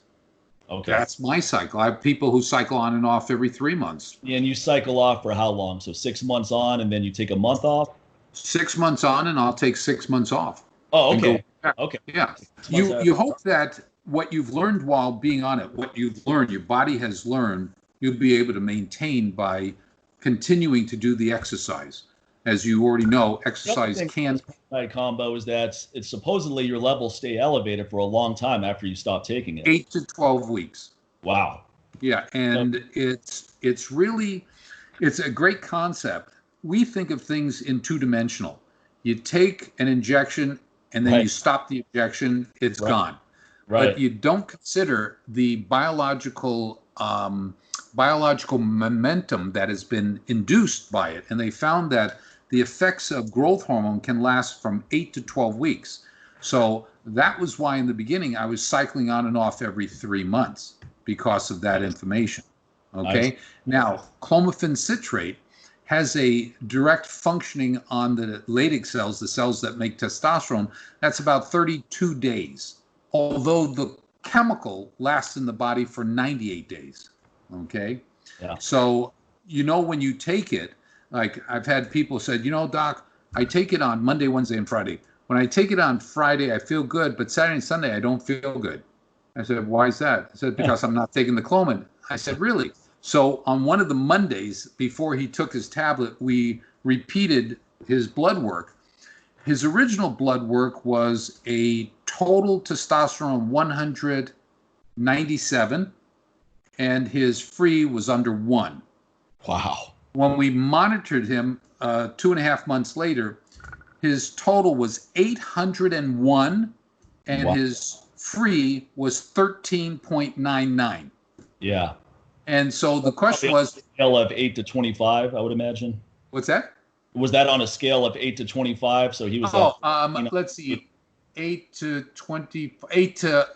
Speaker 2: Okay. That's my cycle. I have people who cycle on and off every 3 months.
Speaker 1: And you cycle off for how long? So 6 months on, and then you take a month off?
Speaker 2: 6 months on, and I'll take 6 months off.
Speaker 1: Oh, okay. Okay.
Speaker 2: Yeah. You hope that what you've learned while being on it, what you've learned, your body has learned, you'll be able to maintain by continuing to do the exercise. As you already know, exercise can.
Speaker 1: Peptide combo is that it's supposedly your levels stay elevated for a long time after you stop taking it.
Speaker 2: 8 to 12 weeks.
Speaker 1: Wow.
Speaker 2: Yeah, and it's a great concept. We think of things in two-dimensional. You take an injection, and then you stop the injection, it's gone. Right. But you don't consider the biological momentum that has been induced by it. And they found that the effects of growth hormone can last from 8 to 12 weeks. So that was why in the beginning I was cycling on and off every 3 months, because of that information. Okay. Now, Clomiphene Citrate has a direct functioning on the Leydig cells, the cells that make testosterone. That's about 32 days, although the chemical lasts in the body for 98 days. Okay. Yeah. So, when you take it, like I've had people said, Doc, I take it on Monday, Wednesday, and Friday. When I take it on Friday, I feel good, but Saturday and Sunday, I don't feel good. I said, why is that? I said, because I'm not taking the Clomid. I said, really? So on one of the Mondays before he took his tablet, we repeated his blood work. His original blood work was a total testosterone 197, and his free was under 1.
Speaker 1: Wow.
Speaker 2: When we monitored him 2.5 months later, his total was 801, and his free was 13.99.
Speaker 1: Yeah.
Speaker 2: And so the question was,
Speaker 1: scale of 8 to 25, I would imagine.
Speaker 2: What's that?
Speaker 1: Was that on a scale of 8 to 25? So he was.
Speaker 2: Let's see, 8 to 20. 8 to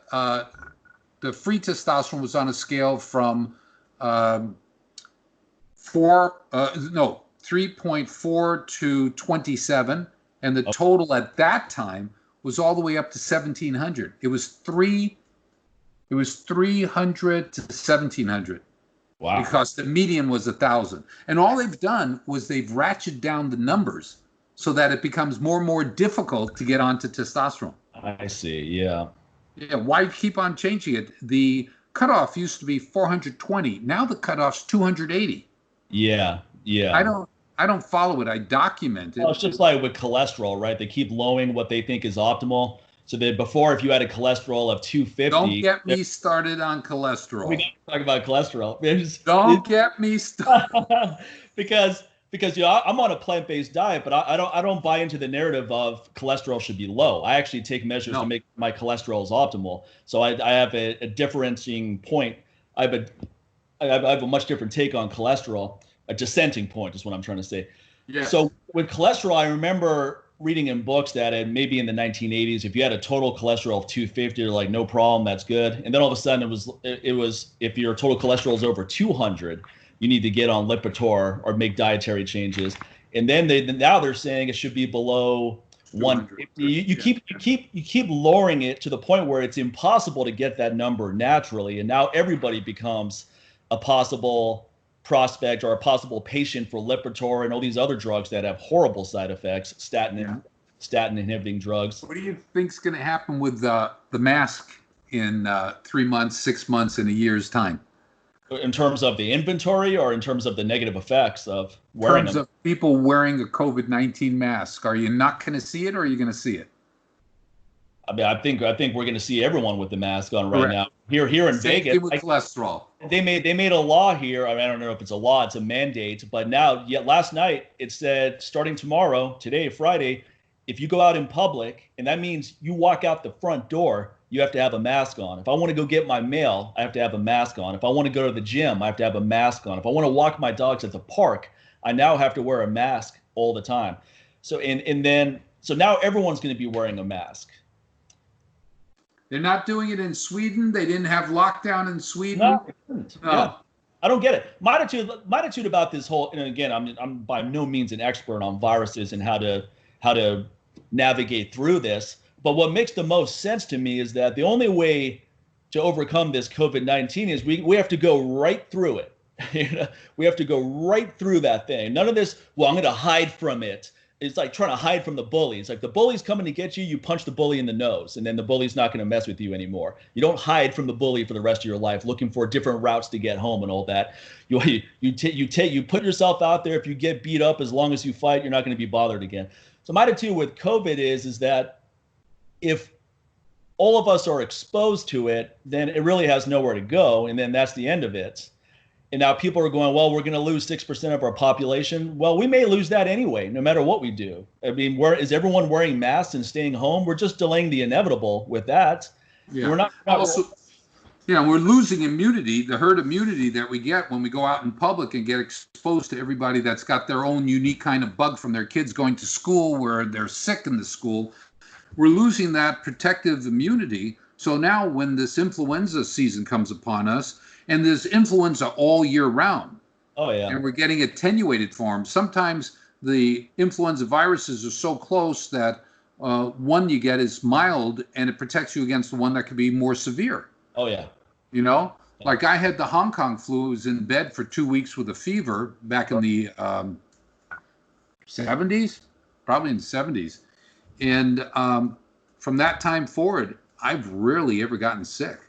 Speaker 2: the free testosterone was on a scale from 3.4 to 27, And the total at that time was all the way up to 1,700. It was 300 to 1,700.
Speaker 1: Wow.
Speaker 2: Because the median was 1,000. And all they've done was they've ratcheted down the numbers so that it becomes more and more difficult to get onto testosterone.
Speaker 1: I see. Yeah.
Speaker 2: Yeah. Why keep on changing it? The cutoff used to be 420. Now the cutoff's 280.
Speaker 1: Yeah. Yeah.
Speaker 2: I don't follow it. I document it.
Speaker 1: Well, it's just like with cholesterol, right? They keep lowering what they think is optimal. So that before, if you had a cholesterol of 250,
Speaker 2: don't get me started on cholesterol.
Speaker 1: We don't talk about cholesterol.
Speaker 2: Don't get me started.
Speaker 1: because I'm on a plant-based diet, but I don't buy into the narrative of cholesterol should be low. I actually take measures to make my cholesterol as optimal. So I have a differentiating point. I have a much different take on cholesterol. A dissenting point is what I'm trying to say. Yeah. So with cholesterol, I remember reading in books that maybe in the 1980s, if you had a total cholesterol of 250, you're like, no problem, that's good. And then all of a sudden it was if your total cholesterol is over 200, you need to get on Lipitor or make dietary changes. And then now they're saying it should be below 150. You keep lowering it to the point where it's impossible to get that number naturally. And now everybody becomes a possible prospect or a possible patient for Lipitor and all these other drugs that have horrible side effects, statin inhibiting drugs.
Speaker 2: What do you think is going to happen with the mask in 3 months, 6 months, in a year's time?
Speaker 1: In terms of the inventory or in terms of the negative effects of wearing them?
Speaker 2: In terms of people wearing a COVID-19 mask, are you not going to see it or are you going to see it?
Speaker 1: I mean, I think we're going to see everyone with the mask on right now. Here in Vegas,
Speaker 2: with cholesterol.
Speaker 1: They made a law here. I mean, I don't know if it's a law, it's a mandate, but now, last night it said starting tomorrow, today, Friday, if you go out in public, and that means you walk out the front door, you have to have a mask on. If I want to go get my mail, I have to have a mask on. If I want to go to the gym, I have to have a mask on. If I want to walk my dogs at the park, I now have to wear a mask all the time. So now everyone's going to be wearing a mask.
Speaker 2: They're not doing it in Sweden. They didn't have lockdown in Sweden.
Speaker 1: No, they didn't. No. Yeah. I don't get it. My attitude about this whole, and again, I'm by no means an expert on viruses and how to navigate through this. But what makes the most sense to me is that the only way to overcome this COVID-19 is we have to go right through it. We have to go right through that thing. None of this, well, I'm going to hide from it. It's like trying to hide from the bullies. Like the bully's coming to get you, you punch the bully in the nose, and then the bully's not going to mess with you anymore. You don't hide from the bully for the rest of your life, looking for different routes to get home and all that. You put yourself out there. If you get beat up, as long as you fight, you're not going to be bothered again. So my attitude with COVID is that if all of us are exposed to it, then it really has nowhere to go, and then that's the end of it. And now people are going, well, we're going to lose 6% of our population. Well, we may lose that anyway, no matter what we do. I mean, is everyone wearing masks and staying home? We're just delaying the inevitable with that.
Speaker 2: Yeah. We're losing immunity, the herd immunity that we get when we go out in public and get exposed to everybody that's got their own unique kind of bug from their kids going to school where they're sick in the school. We're losing that protective immunity. So now when this influenza season comes upon us, and there's influenza all year round.
Speaker 1: Oh, yeah.
Speaker 2: And we're getting attenuated forms. Sometimes the influenza viruses are so close that one you get is mild and it protects you against the one that could be more severe.
Speaker 1: Oh, yeah.
Speaker 2: You know, like I had the Hong Kong flu. I was in bed for 2 weeks with a fever back in the 70s, probably in the 70s. And from that time forward, I've rarely ever gotten sick.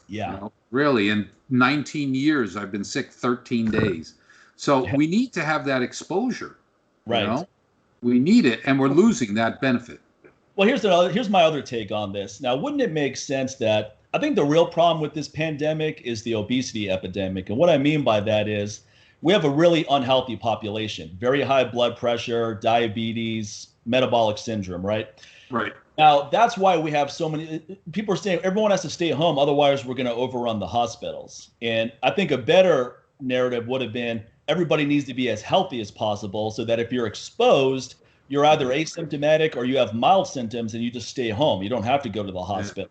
Speaker 1: Yeah.
Speaker 2: You know, really. In 19 years, I've been sick 13 days. So we need to have that exposure.
Speaker 1: Right.
Speaker 2: You know? We need it, and we're losing that benefit.
Speaker 1: Well, here's my other take on this. Now, wouldn't it make sense that I think the real problem with this pandemic is the obesity epidemic. And what I mean by that is we have a really unhealthy population, very high blood pressure, diabetes, metabolic syndrome, right?
Speaker 2: Right.
Speaker 1: Now, that's why we have so many people are saying everyone has to stay home. Otherwise, we're going to overrun the hospitals. And I think a better narrative would have been everybody needs to be as healthy as possible so that if you're exposed, you're either asymptomatic or you have mild symptoms and you just stay home. You don't have to go to the hospital.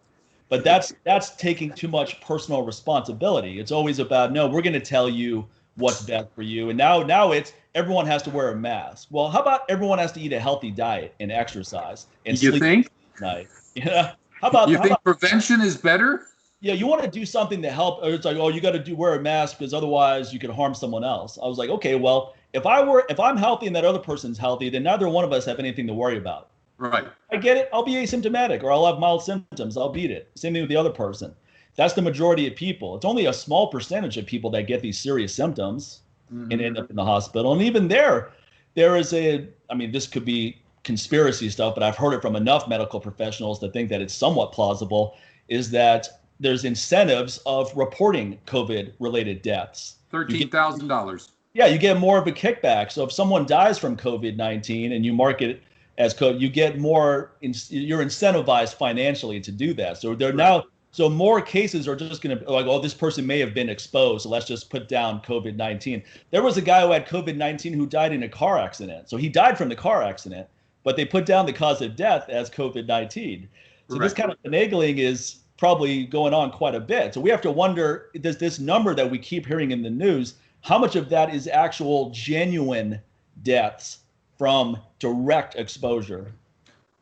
Speaker 1: But that's taking too much personal responsibility. It's always about, no, we're going to tell you what's best for you. And now it's everyone has to wear a mask. Well, how about everyone has to eat a healthy diet and exercise and
Speaker 2: You
Speaker 1: sleep
Speaker 2: think?
Speaker 1: at night? Yeah. How about
Speaker 2: Prevention is better?
Speaker 1: yeah, you want to do something to help, or it's like, oh, you got to wear a mask because otherwise you could harm someone else. I was like, okay, well, if I'm healthy and that other person's healthy, then neither one of us have anything to worry about.
Speaker 2: Right.
Speaker 1: I get it. I'll be asymptomatic or I'll have mild symptoms. I'll beat it. Same thing with the other person. That's the majority of people. It's only a small percentage of people that get these serious symptoms and end up in the hospital. And even there is this could be conspiracy stuff, but I've heard it from enough medical professionals to think that it's somewhat plausible, is that there's incentives of reporting COVID-related deaths.
Speaker 2: $13,000.
Speaker 1: Yeah, you get more of a kickback. So if someone dies from COVID-19 and you mark it as COVID, you get more, you're incentivized financially to do that. So they're now, so more cases are just going to like, oh, this person may have been exposed, so let's just put down COVID-19. There was a guy who had COVID-19 who died in a car accident. So he died from the car accident, but they put down the cause of death as COVID-19. So this kind of finagling is probably going on quite a bit. So we have to wonder, does this number that we keep hearing in the news, how much of that is actual genuine deaths from direct exposure?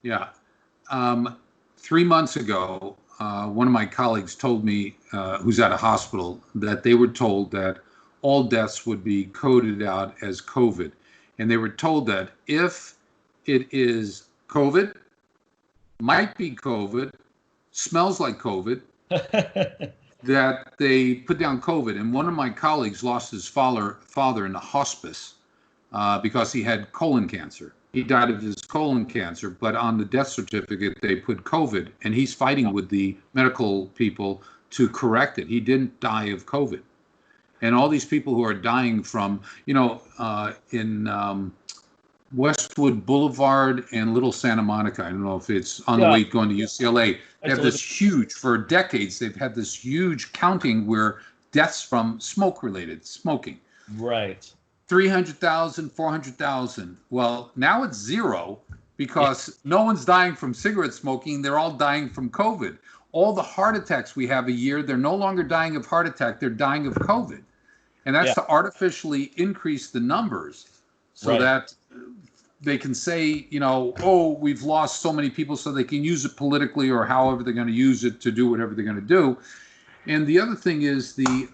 Speaker 2: Yeah. 3 months ago, one of my colleagues told me, who's at a hospital, that they were told that all deaths would be coded out as COVID. And they were told that if it is COVID, might be COVID, smells like COVID, that they put down COVID. And one of my colleagues lost his father in the hospice because he had colon cancer. He died of his colon cancer, but on the death certificate, they put COVID, and he's fighting with the medical people to correct it. He didn't die of COVID. And all these people who are dying from, in Westwood Boulevard and Little Santa Monica, I don't know if it's on the way going to UCLA, they have this huge, for decades, they've had this huge counting where deaths from smoking.
Speaker 1: Right.
Speaker 2: 300,000, 400,000. Well, now it's zero because no one's dying from cigarette smoking. They're all dying from COVID. All the heart attacks we have a year, they're no longer dying of heart attack. They're dying of COVID. And that's to artificially increase the numbers so that they can say, oh, we've lost so many people, so they can use it politically or however they're going to use it to do whatever they're going to do. And the other thing is the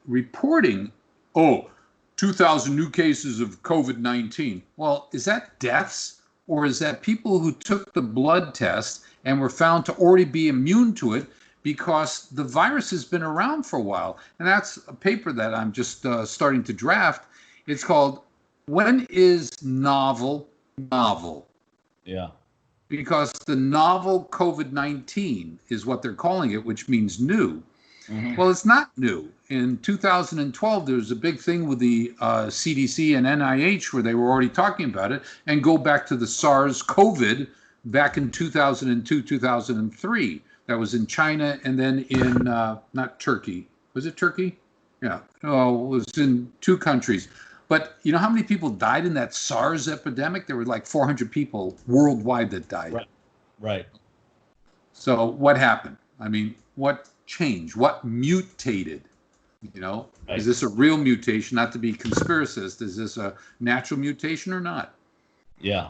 Speaker 2: reporting, 2,000 new cases of COVID-19. Well, is that deaths, or is that people who took the blood test and were found to already be immune to it because the virus has been around for a while? And that's a paper that I'm just starting to draft. It's called, When is Novel Novel?
Speaker 1: Yeah.
Speaker 2: Because the novel COVID-19 is what they're calling it, which means new. Mm-hmm. Well, it's not new. In 2012, there was a big thing with the CDC and NIH where they were already talking about it, and go back to the SARS-CoV back in 2002, 2003. That was in China, and then in, not Turkey. Was it Turkey? Yeah. Oh, it was in 2 countries. But you know how many people died in that SARS epidemic? There were like 400 people worldwide that died.
Speaker 1: Right.
Speaker 2: So what happened? I mean, what changed? What mutated? Is this a real mutation? Not to be conspiracist. Is this a natural mutation or not?
Speaker 1: Yeah.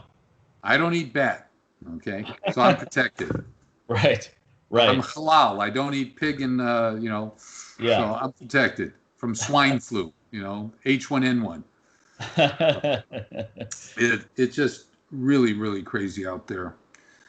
Speaker 2: I don't eat bat. Okay, so I'm protected.
Speaker 1: Right.
Speaker 2: I'm halal. I don't eat pig and So I'm protected from swine flu. H1N1. It's just really, really crazy out there.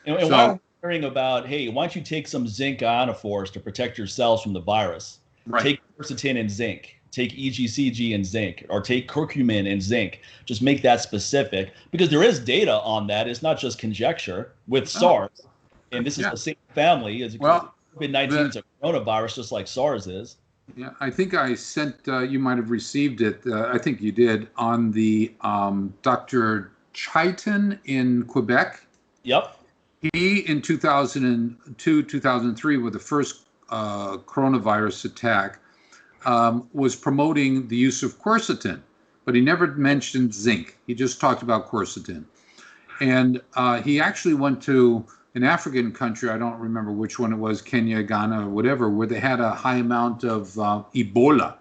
Speaker 1: And why are we hearing about, hey, why don't you take some zinc ionophores to protect your cells from the virus? Right. Take quercetin and zinc. Take EGCG and zinc, or take curcumin and zinc. Just make that specific, because there is data on that. It's not just conjecture with SARS. And this is the same family. COVID-19 is a coronavirus, just like SARS is.
Speaker 2: Yeah, I think I sent, you might have received it, I think you did, on the Dr. Chaitin in Quebec.
Speaker 1: Yep.
Speaker 2: He, in 2002, 2003, with the first coronavirus attack, was promoting the use of quercetin, but he never mentioned zinc. He just talked about quercetin. And he actually went to an African country, I don't remember which one it was, Kenya, Ghana, or whatever, where they had a high amount of Ebola.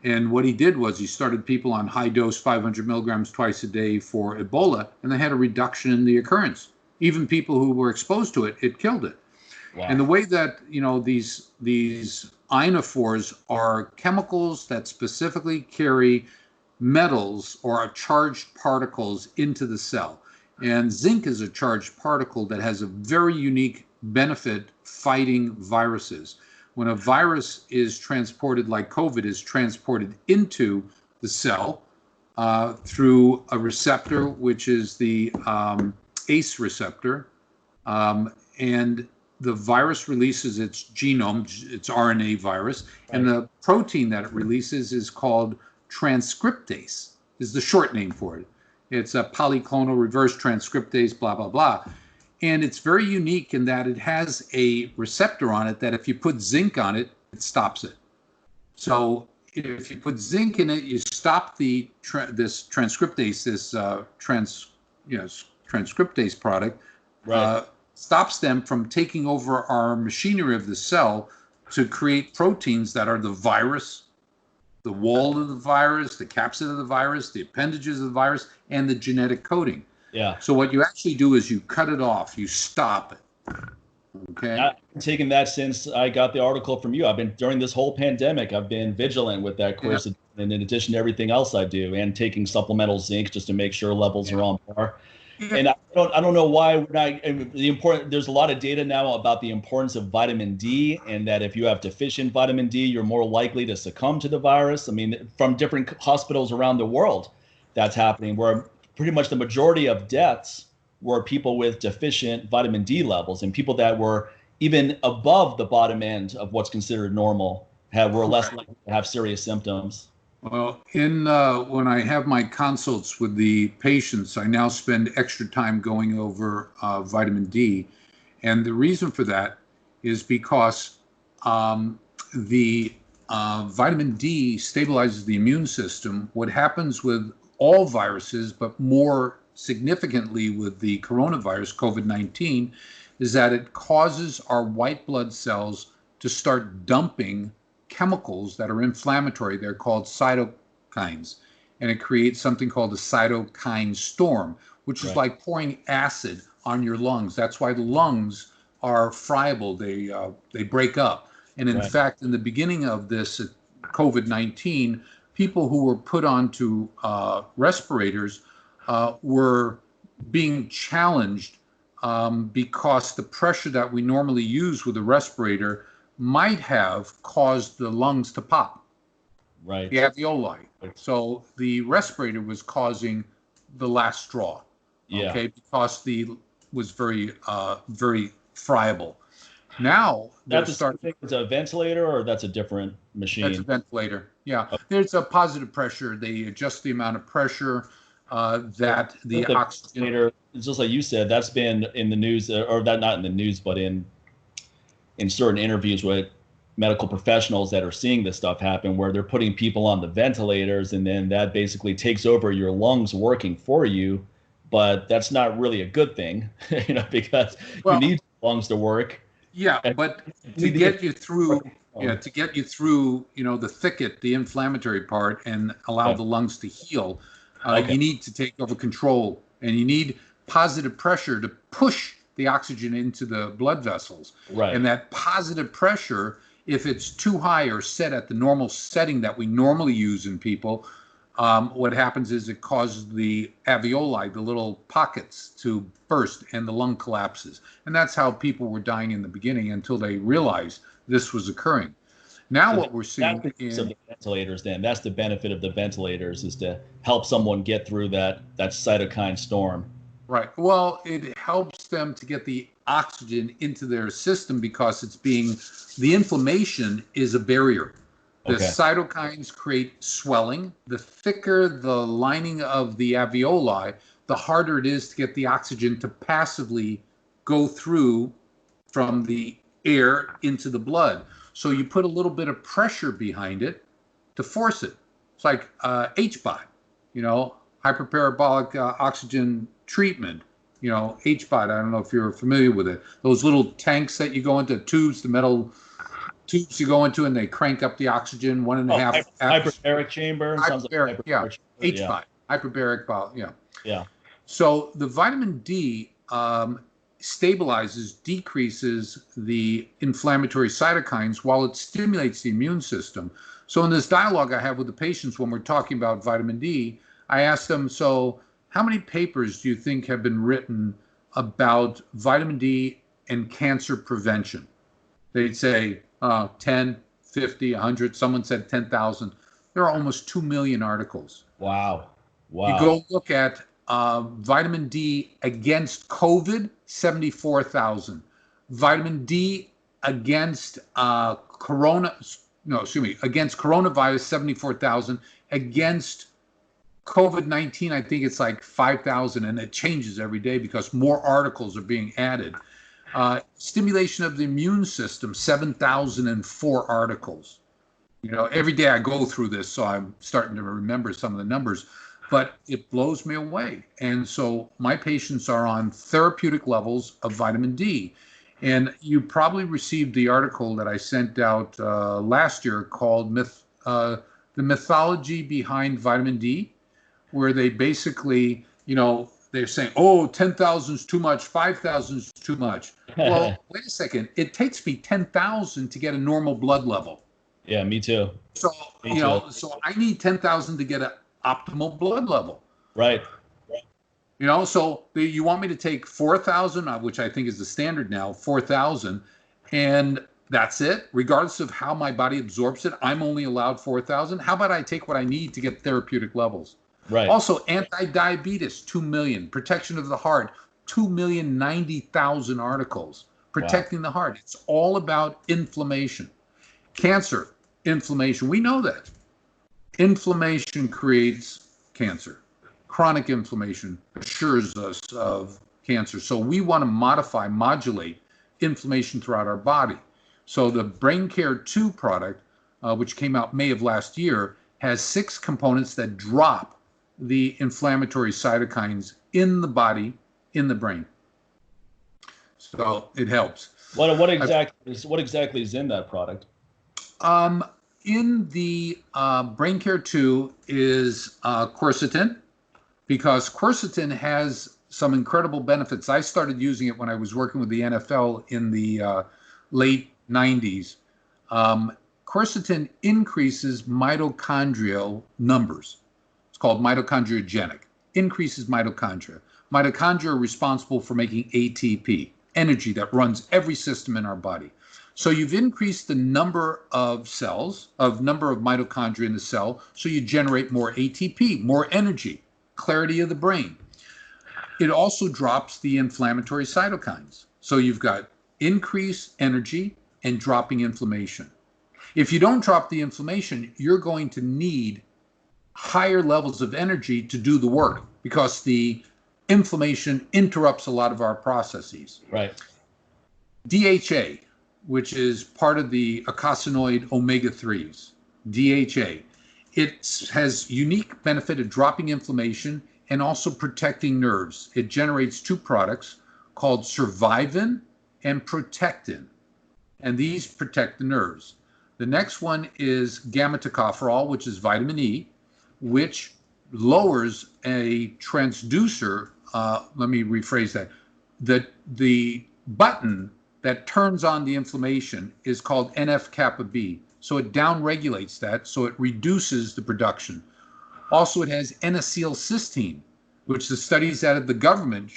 Speaker 2: And what he did was he started people on high dose 500 milligrams twice a day for Ebola, and they had a reduction in the occurrence. Even people who were exposed to it, it killed it.
Speaker 1: Wow.
Speaker 2: And the way that, these ionophores are chemicals that specifically carry metals or charged particles into the cell. And zinc is a charged particle that has a very unique benefit fighting viruses. When a virus is transported, like COVID is transported into the cell through a receptor, which is the ACE receptor, and the virus releases its genome, its RNA virus, and the protein that it releases is called transcriptase, is the short name for it. It's a polyclonal reverse transcriptase, blah, blah, blah. And it's very unique in that it has a receptor on it that if you put zinc on it, it stops it. So if you put zinc in it, you stop this transcriptase, this transcriptase product, stops them from taking over our machinery of the cell to create proteins that are the virus, the wall of the virus, the capsid of the virus, the appendages of the virus, and the genetic coding.
Speaker 1: Yeah.
Speaker 2: So what you actually do is you cut it off, you stop it. Okay.
Speaker 1: I've been taking that since I got the article from you. During this whole pandemic, I've been vigilant with that Quercetin, and in addition to everything else I do, and taking supplemental zinc just to make sure levels are on par. And I don't know why we're not. There's a lot of data now about the importance of vitamin D, and that if you have deficient vitamin D, you're more likely to succumb to the virus. I mean, from different hospitals around the world, that's happening. Where pretty much the majority of deaths were people with deficient vitamin D levels, and people that were even above the bottom end of what's considered normal were less likely to have serious symptoms.
Speaker 2: Well, when I have my consults with the patients, I now spend extra time going over vitamin D. And the reason for that is because the vitamin D stabilizes the immune system. What happens with all viruses, but more significantly with the coronavirus, COVID-19, is that it causes our white blood cells to start dumping chemicals that are inflammatory. They're called cytokines, and it creates something called a cytokine storm, which is like pouring acid on your lungs. That's why the lungs are friable. They break up. And in fact, in the beginning of this COVID-19, people who were put onto respirators were being challenged because the pressure that we normally use with a respirator might have caused the lungs to pop, the alveoli. So the respirator was causing the last straw, because was very, very friable. Now
Speaker 1: that's a ventilator, or that's a different machine?
Speaker 2: That's a ventilator. Yeah, there's a positive pressure. They adjust the amount of pressure that the oxygen.
Speaker 1: Ventilator, just like you said, that's been in the news, or that not in the news, but in certain interviews with medical professionals that are seeing this stuff happen, where they're putting people on the ventilators, and then that basically takes over your lungs working for you. But that's not really a good thing, because you need lungs to work.
Speaker 2: Yeah, but to get you through, the thicket, the inflammatory part, and allow the lungs to heal, you need to take over control, and you need positive pressure to push the oxygen into the blood vessels. And that positive pressure, if it's too high or set at the normal setting that we normally use in people, what happens is it causes the alveoli, the little pockets, to burst, and the lung collapses. And that's how people were dying in the beginning until they realized this was occurring. Now what we're seeing
Speaker 1: the ventilators, then that's the benefit of the ventilators, is to help someone get through that cytokine storm.
Speaker 2: Right. Well, it helps them to get the oxygen into their system because the inflammation is a barrier. The cytokines create swelling. The thicker the lining of the alveoli, the harder it is to get the oxygen to passively go through from the air into the blood. So you put a little bit of pressure behind it to force it. It's like HBOT, hyperparabolic oxygen treatment, HBOT. I don't know if you're familiar with it. Those little tanks that you go into, tubes, the metal tubes you go into, and they crank up the oxygen 1.5.
Speaker 1: Hyperbaric chamber.
Speaker 2: Hyperbaric, yeah. HBOT, hyperbaric, yeah.
Speaker 1: Yeah.
Speaker 2: So the vitamin D stabilizes, decreases the inflammatory cytokines while it stimulates the immune system. So in this dialogue I have with the patients when we're talking about vitamin D, I ask them, so how many papers do you think have been written about vitamin D and cancer prevention? They'd say 10, 50, 100. Someone said 10,000. There are almost 2 million articles.
Speaker 1: Wow.
Speaker 2: You go look at vitamin D against COVID, 74,000. Vitamin D against against coronavirus, 74,000. Against COVID-19, I think it's like 5,000, and it changes every day because more articles are being added. Stimulation of the immune system, 7,004 articles. Every day I go through this, so I'm starting to remember some of the numbers, but it blows me away. And so my patients are on therapeutic levels of vitamin D. And you probably received the article that I sent out last year called The Mythology Behind Vitamin D, where they basically, they're saying, 10,000 is too much, 5,000 is too much. Well, wait a second. It takes me 10,000 to get a normal blood level.
Speaker 1: Yeah, me too.
Speaker 2: So, so I need 10,000 to get an optimal blood level.
Speaker 1: Right.
Speaker 2: So you want me to take 4,000, which I think is the standard now, 4,000, and that's it? Regardless of how my body absorbs it, I'm only allowed 4,000? How about I take what I need to get therapeutic levels?
Speaker 1: Right.
Speaker 2: Also, anti-diabetes, 2 million. Protection of the heart, 2,090,000 articles. Protecting the heart. It's all about inflammation. Cancer, inflammation. We know that. Inflammation creates cancer. Chronic inflammation assures us of cancer. So we want to modulate inflammation throughout our body. So the Brain Care 2 product, which came out May of last year, has 6 components that drop the inflammatory cytokines in the body, in the brain. So it helps.
Speaker 1: What exactly is in that product?
Speaker 2: In the Brain Care 2 is quercetin, because quercetin has some incredible benefits. I started using it when I was working with the NFL in the late 90s. Quercetin increases mitochondrial numbers. It's called mitochondriogenic. Increases mitochondria. Mitochondria are responsible for making ATP, energy that runs every system in our body. So you've increased the number of cells, number of mitochondria in the cell, so you generate more ATP, more energy, clarity of the brain. It also drops the inflammatory cytokines. So you've got increased energy and dropping inflammation. If you don't drop the inflammation, you're going to need higher levels of energy to do the work because the inflammation interrupts a lot of our processes.
Speaker 1: Right.
Speaker 2: DHA, which is part of the eicosanoid omega-3s, DHA. It has unique benefit of dropping inflammation and also protecting nerves. It generates 2 products called Survivin and Protectin, and these protect the nerves. The next one is gamma tocopherol, which is vitamin E, which lowers a transducer. Let me rephrase that. The button that turns on the inflammation is called NF-kappa B. So it downregulates that, so it reduces the production. Also, it has N-acetylcysteine, which the studies out of the government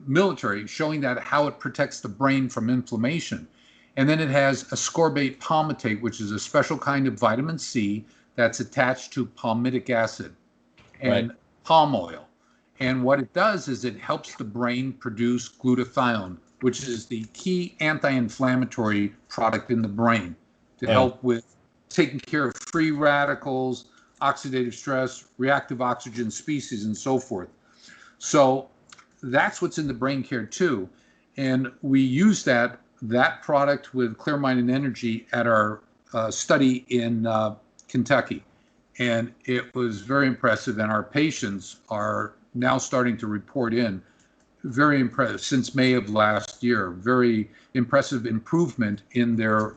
Speaker 2: military showing that how it protects the brain from inflammation. And then it has ascorbate palmitate, which is a special kind of vitamin C that's attached to palmitic acid and palm oil. And what it does is it helps the brain produce glutathione, which is the key anti-inflammatory product in the brain to help with taking care of free radicals, oxidative stress, reactive oxygen species, and so forth. So that's what's in the Brain Care 2. And we use that product with Clear Mind and Energy at our study in Kentucky. And it was very impressive. And our patients are now starting to report in very impressive since May of last year. Very impressive improvement in their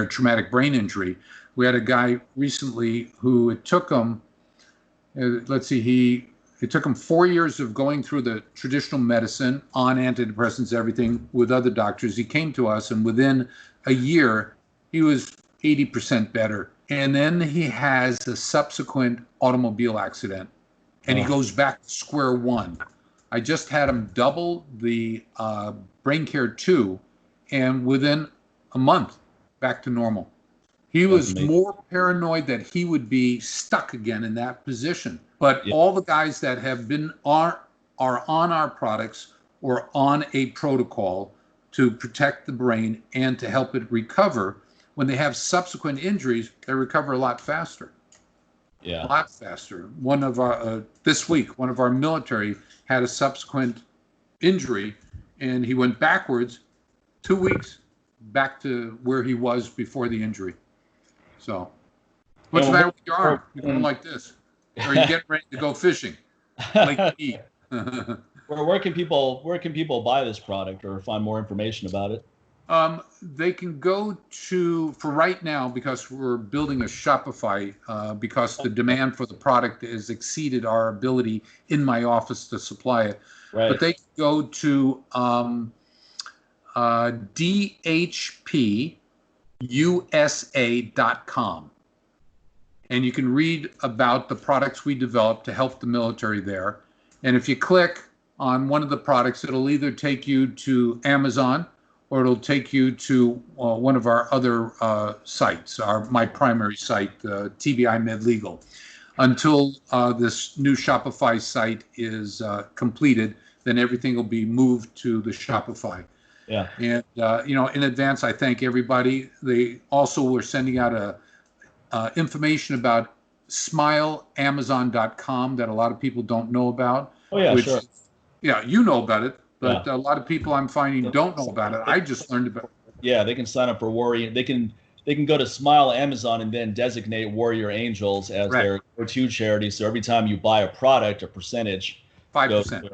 Speaker 2: traumatic brain injury. We had a guy recently who it took him, it took him 4 years of going through the traditional medicine on antidepressants, everything with other doctors. He came to us, and within a year, he was 80% better. And then he has a subsequent automobile accident, and he goes back to square one. I just had him double the Brain Care 2, and within a month, back to normal. He was more paranoid that he would be stuck again in that position. But all the guys that have been are on our products or on a protocol to protect the brain and to help it recover, when they have subsequent injuries, they recover a lot faster.
Speaker 1: Yeah.
Speaker 2: A lot faster. One of our this week, one of our military had a subsequent injury, and he went backwards 2 weeks back to where he was before the injury. So, what's the matter with your arm? You're going like this. Or are you getting ready to go fishing? Like me.
Speaker 1: Where can people buy this product or find more information about it?
Speaker 2: They can go to, for right now, because we're building a Shopify, because the demand for the product has exceeded our ability in my office to supply it.
Speaker 1: Right.
Speaker 2: But they can go to dhpusa.com. And you can read about the products we developed to help the military there. And if you click on one of the products, it'll either take you to Amazon or it'll take you to one of our other sites, my primary site, TBI Med Legal. Until this new Shopify site is completed, then everything will be moved to the Shopify.
Speaker 1: Yeah.
Speaker 2: And, in advance, I thank everybody. They also were sending out information about smileamazon.com that a lot of people don't know about.
Speaker 1: Oh, yeah, sure.
Speaker 2: Yeah, you know about it, but a lot of people I'm finding don't know about it. I just learned about it.
Speaker 1: Yeah, they can sign up for Warrior. They can go to Smile Amazon and then designate Warrior Angels as their go-to charity. So every time you buy a product, a percentage
Speaker 2: 5%.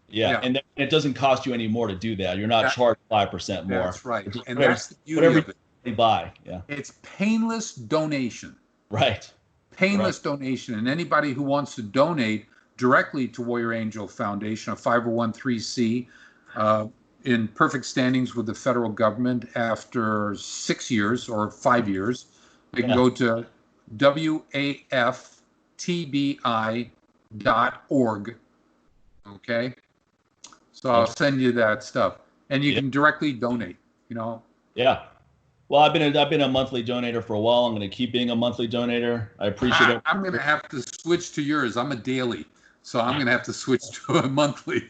Speaker 1: Yeah, and it doesn't cost you any more to do that. You're not charged 5% more.
Speaker 2: That's right. And that's the beauty of it.
Speaker 1: You buy. Yeah.
Speaker 2: It's painless donation.
Speaker 1: Right.
Speaker 2: Painless donation. And anybody who wants to donate directly to Warrior Angel Foundation, a 501(c), in perfect standings with the federal government after 6 years or 5 years, they can go to waftbi.org. Okay? So I'll send you that stuff. And you can directly donate,
Speaker 1: Yeah. Well, I've been a monthly donator for a while. I'm going to keep being a monthly donator. I appreciate it.
Speaker 2: I'm going to have to switch to yours. I'm a daily, so I'm going to have to switch to a monthly.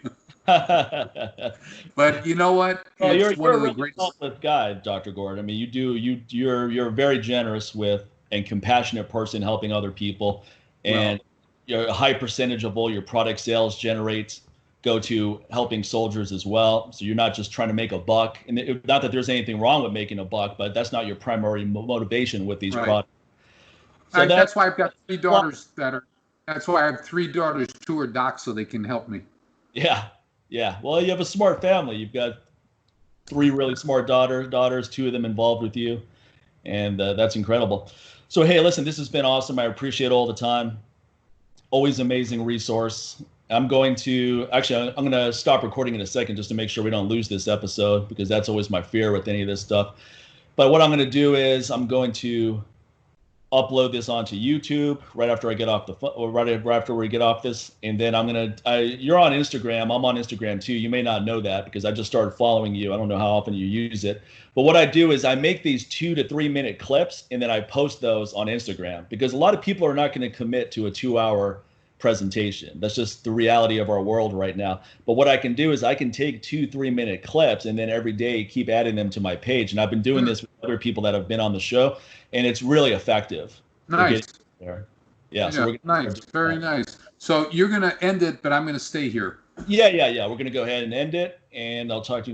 Speaker 2: But you know what?
Speaker 1: You're one of the greatest selfless guy, Dr. Gordon. I mean, you're very generous with and compassionate person helping other people, and a high percentage of all your product sales go to helping soldiers as well. So you're not just trying to make a buck. And not that there's anything wrong with making a buck, but that's not your primary motivation with these products.
Speaker 2: So that's why I've got 3 daughters that's why I have 3 daughters, 2 are docs, so they can help me.
Speaker 1: Yeah. Yeah. Well, you have a smart family. You've got 3 really smart daughters, 2 of them involved with you. And that's incredible. So, hey, listen, this has been awesome. I appreciate all the time. Always amazing resource. I'm going to stop recording in a second just to make sure we don't lose this episode, because that's always my fear with any of this stuff. But what I'm going to do is I'm going to upload this onto YouTube right after I get off right after we get off this, and then you're on Instagram. I'm on Instagram too. You may not know that because I just started following you. I don't know how often you use it, but what I do is I make these 2 to 3 minute clips and then I post those on Instagram, because a lot of people are not going to commit to a 2-hour presentation. That's just the reality of our world right now. But what I can do is I can take 2-3 minute clips and then every day keep adding them to my page. And I've been doing this with other people that have been on the show, and it's really effective.
Speaker 2: Nice.
Speaker 1: Yeah. So
Speaker 2: nice. Very nice. So you're going to end it, but I'm going to stay here.
Speaker 1: Yeah. We're going to go ahead and end it, and I'll talk to you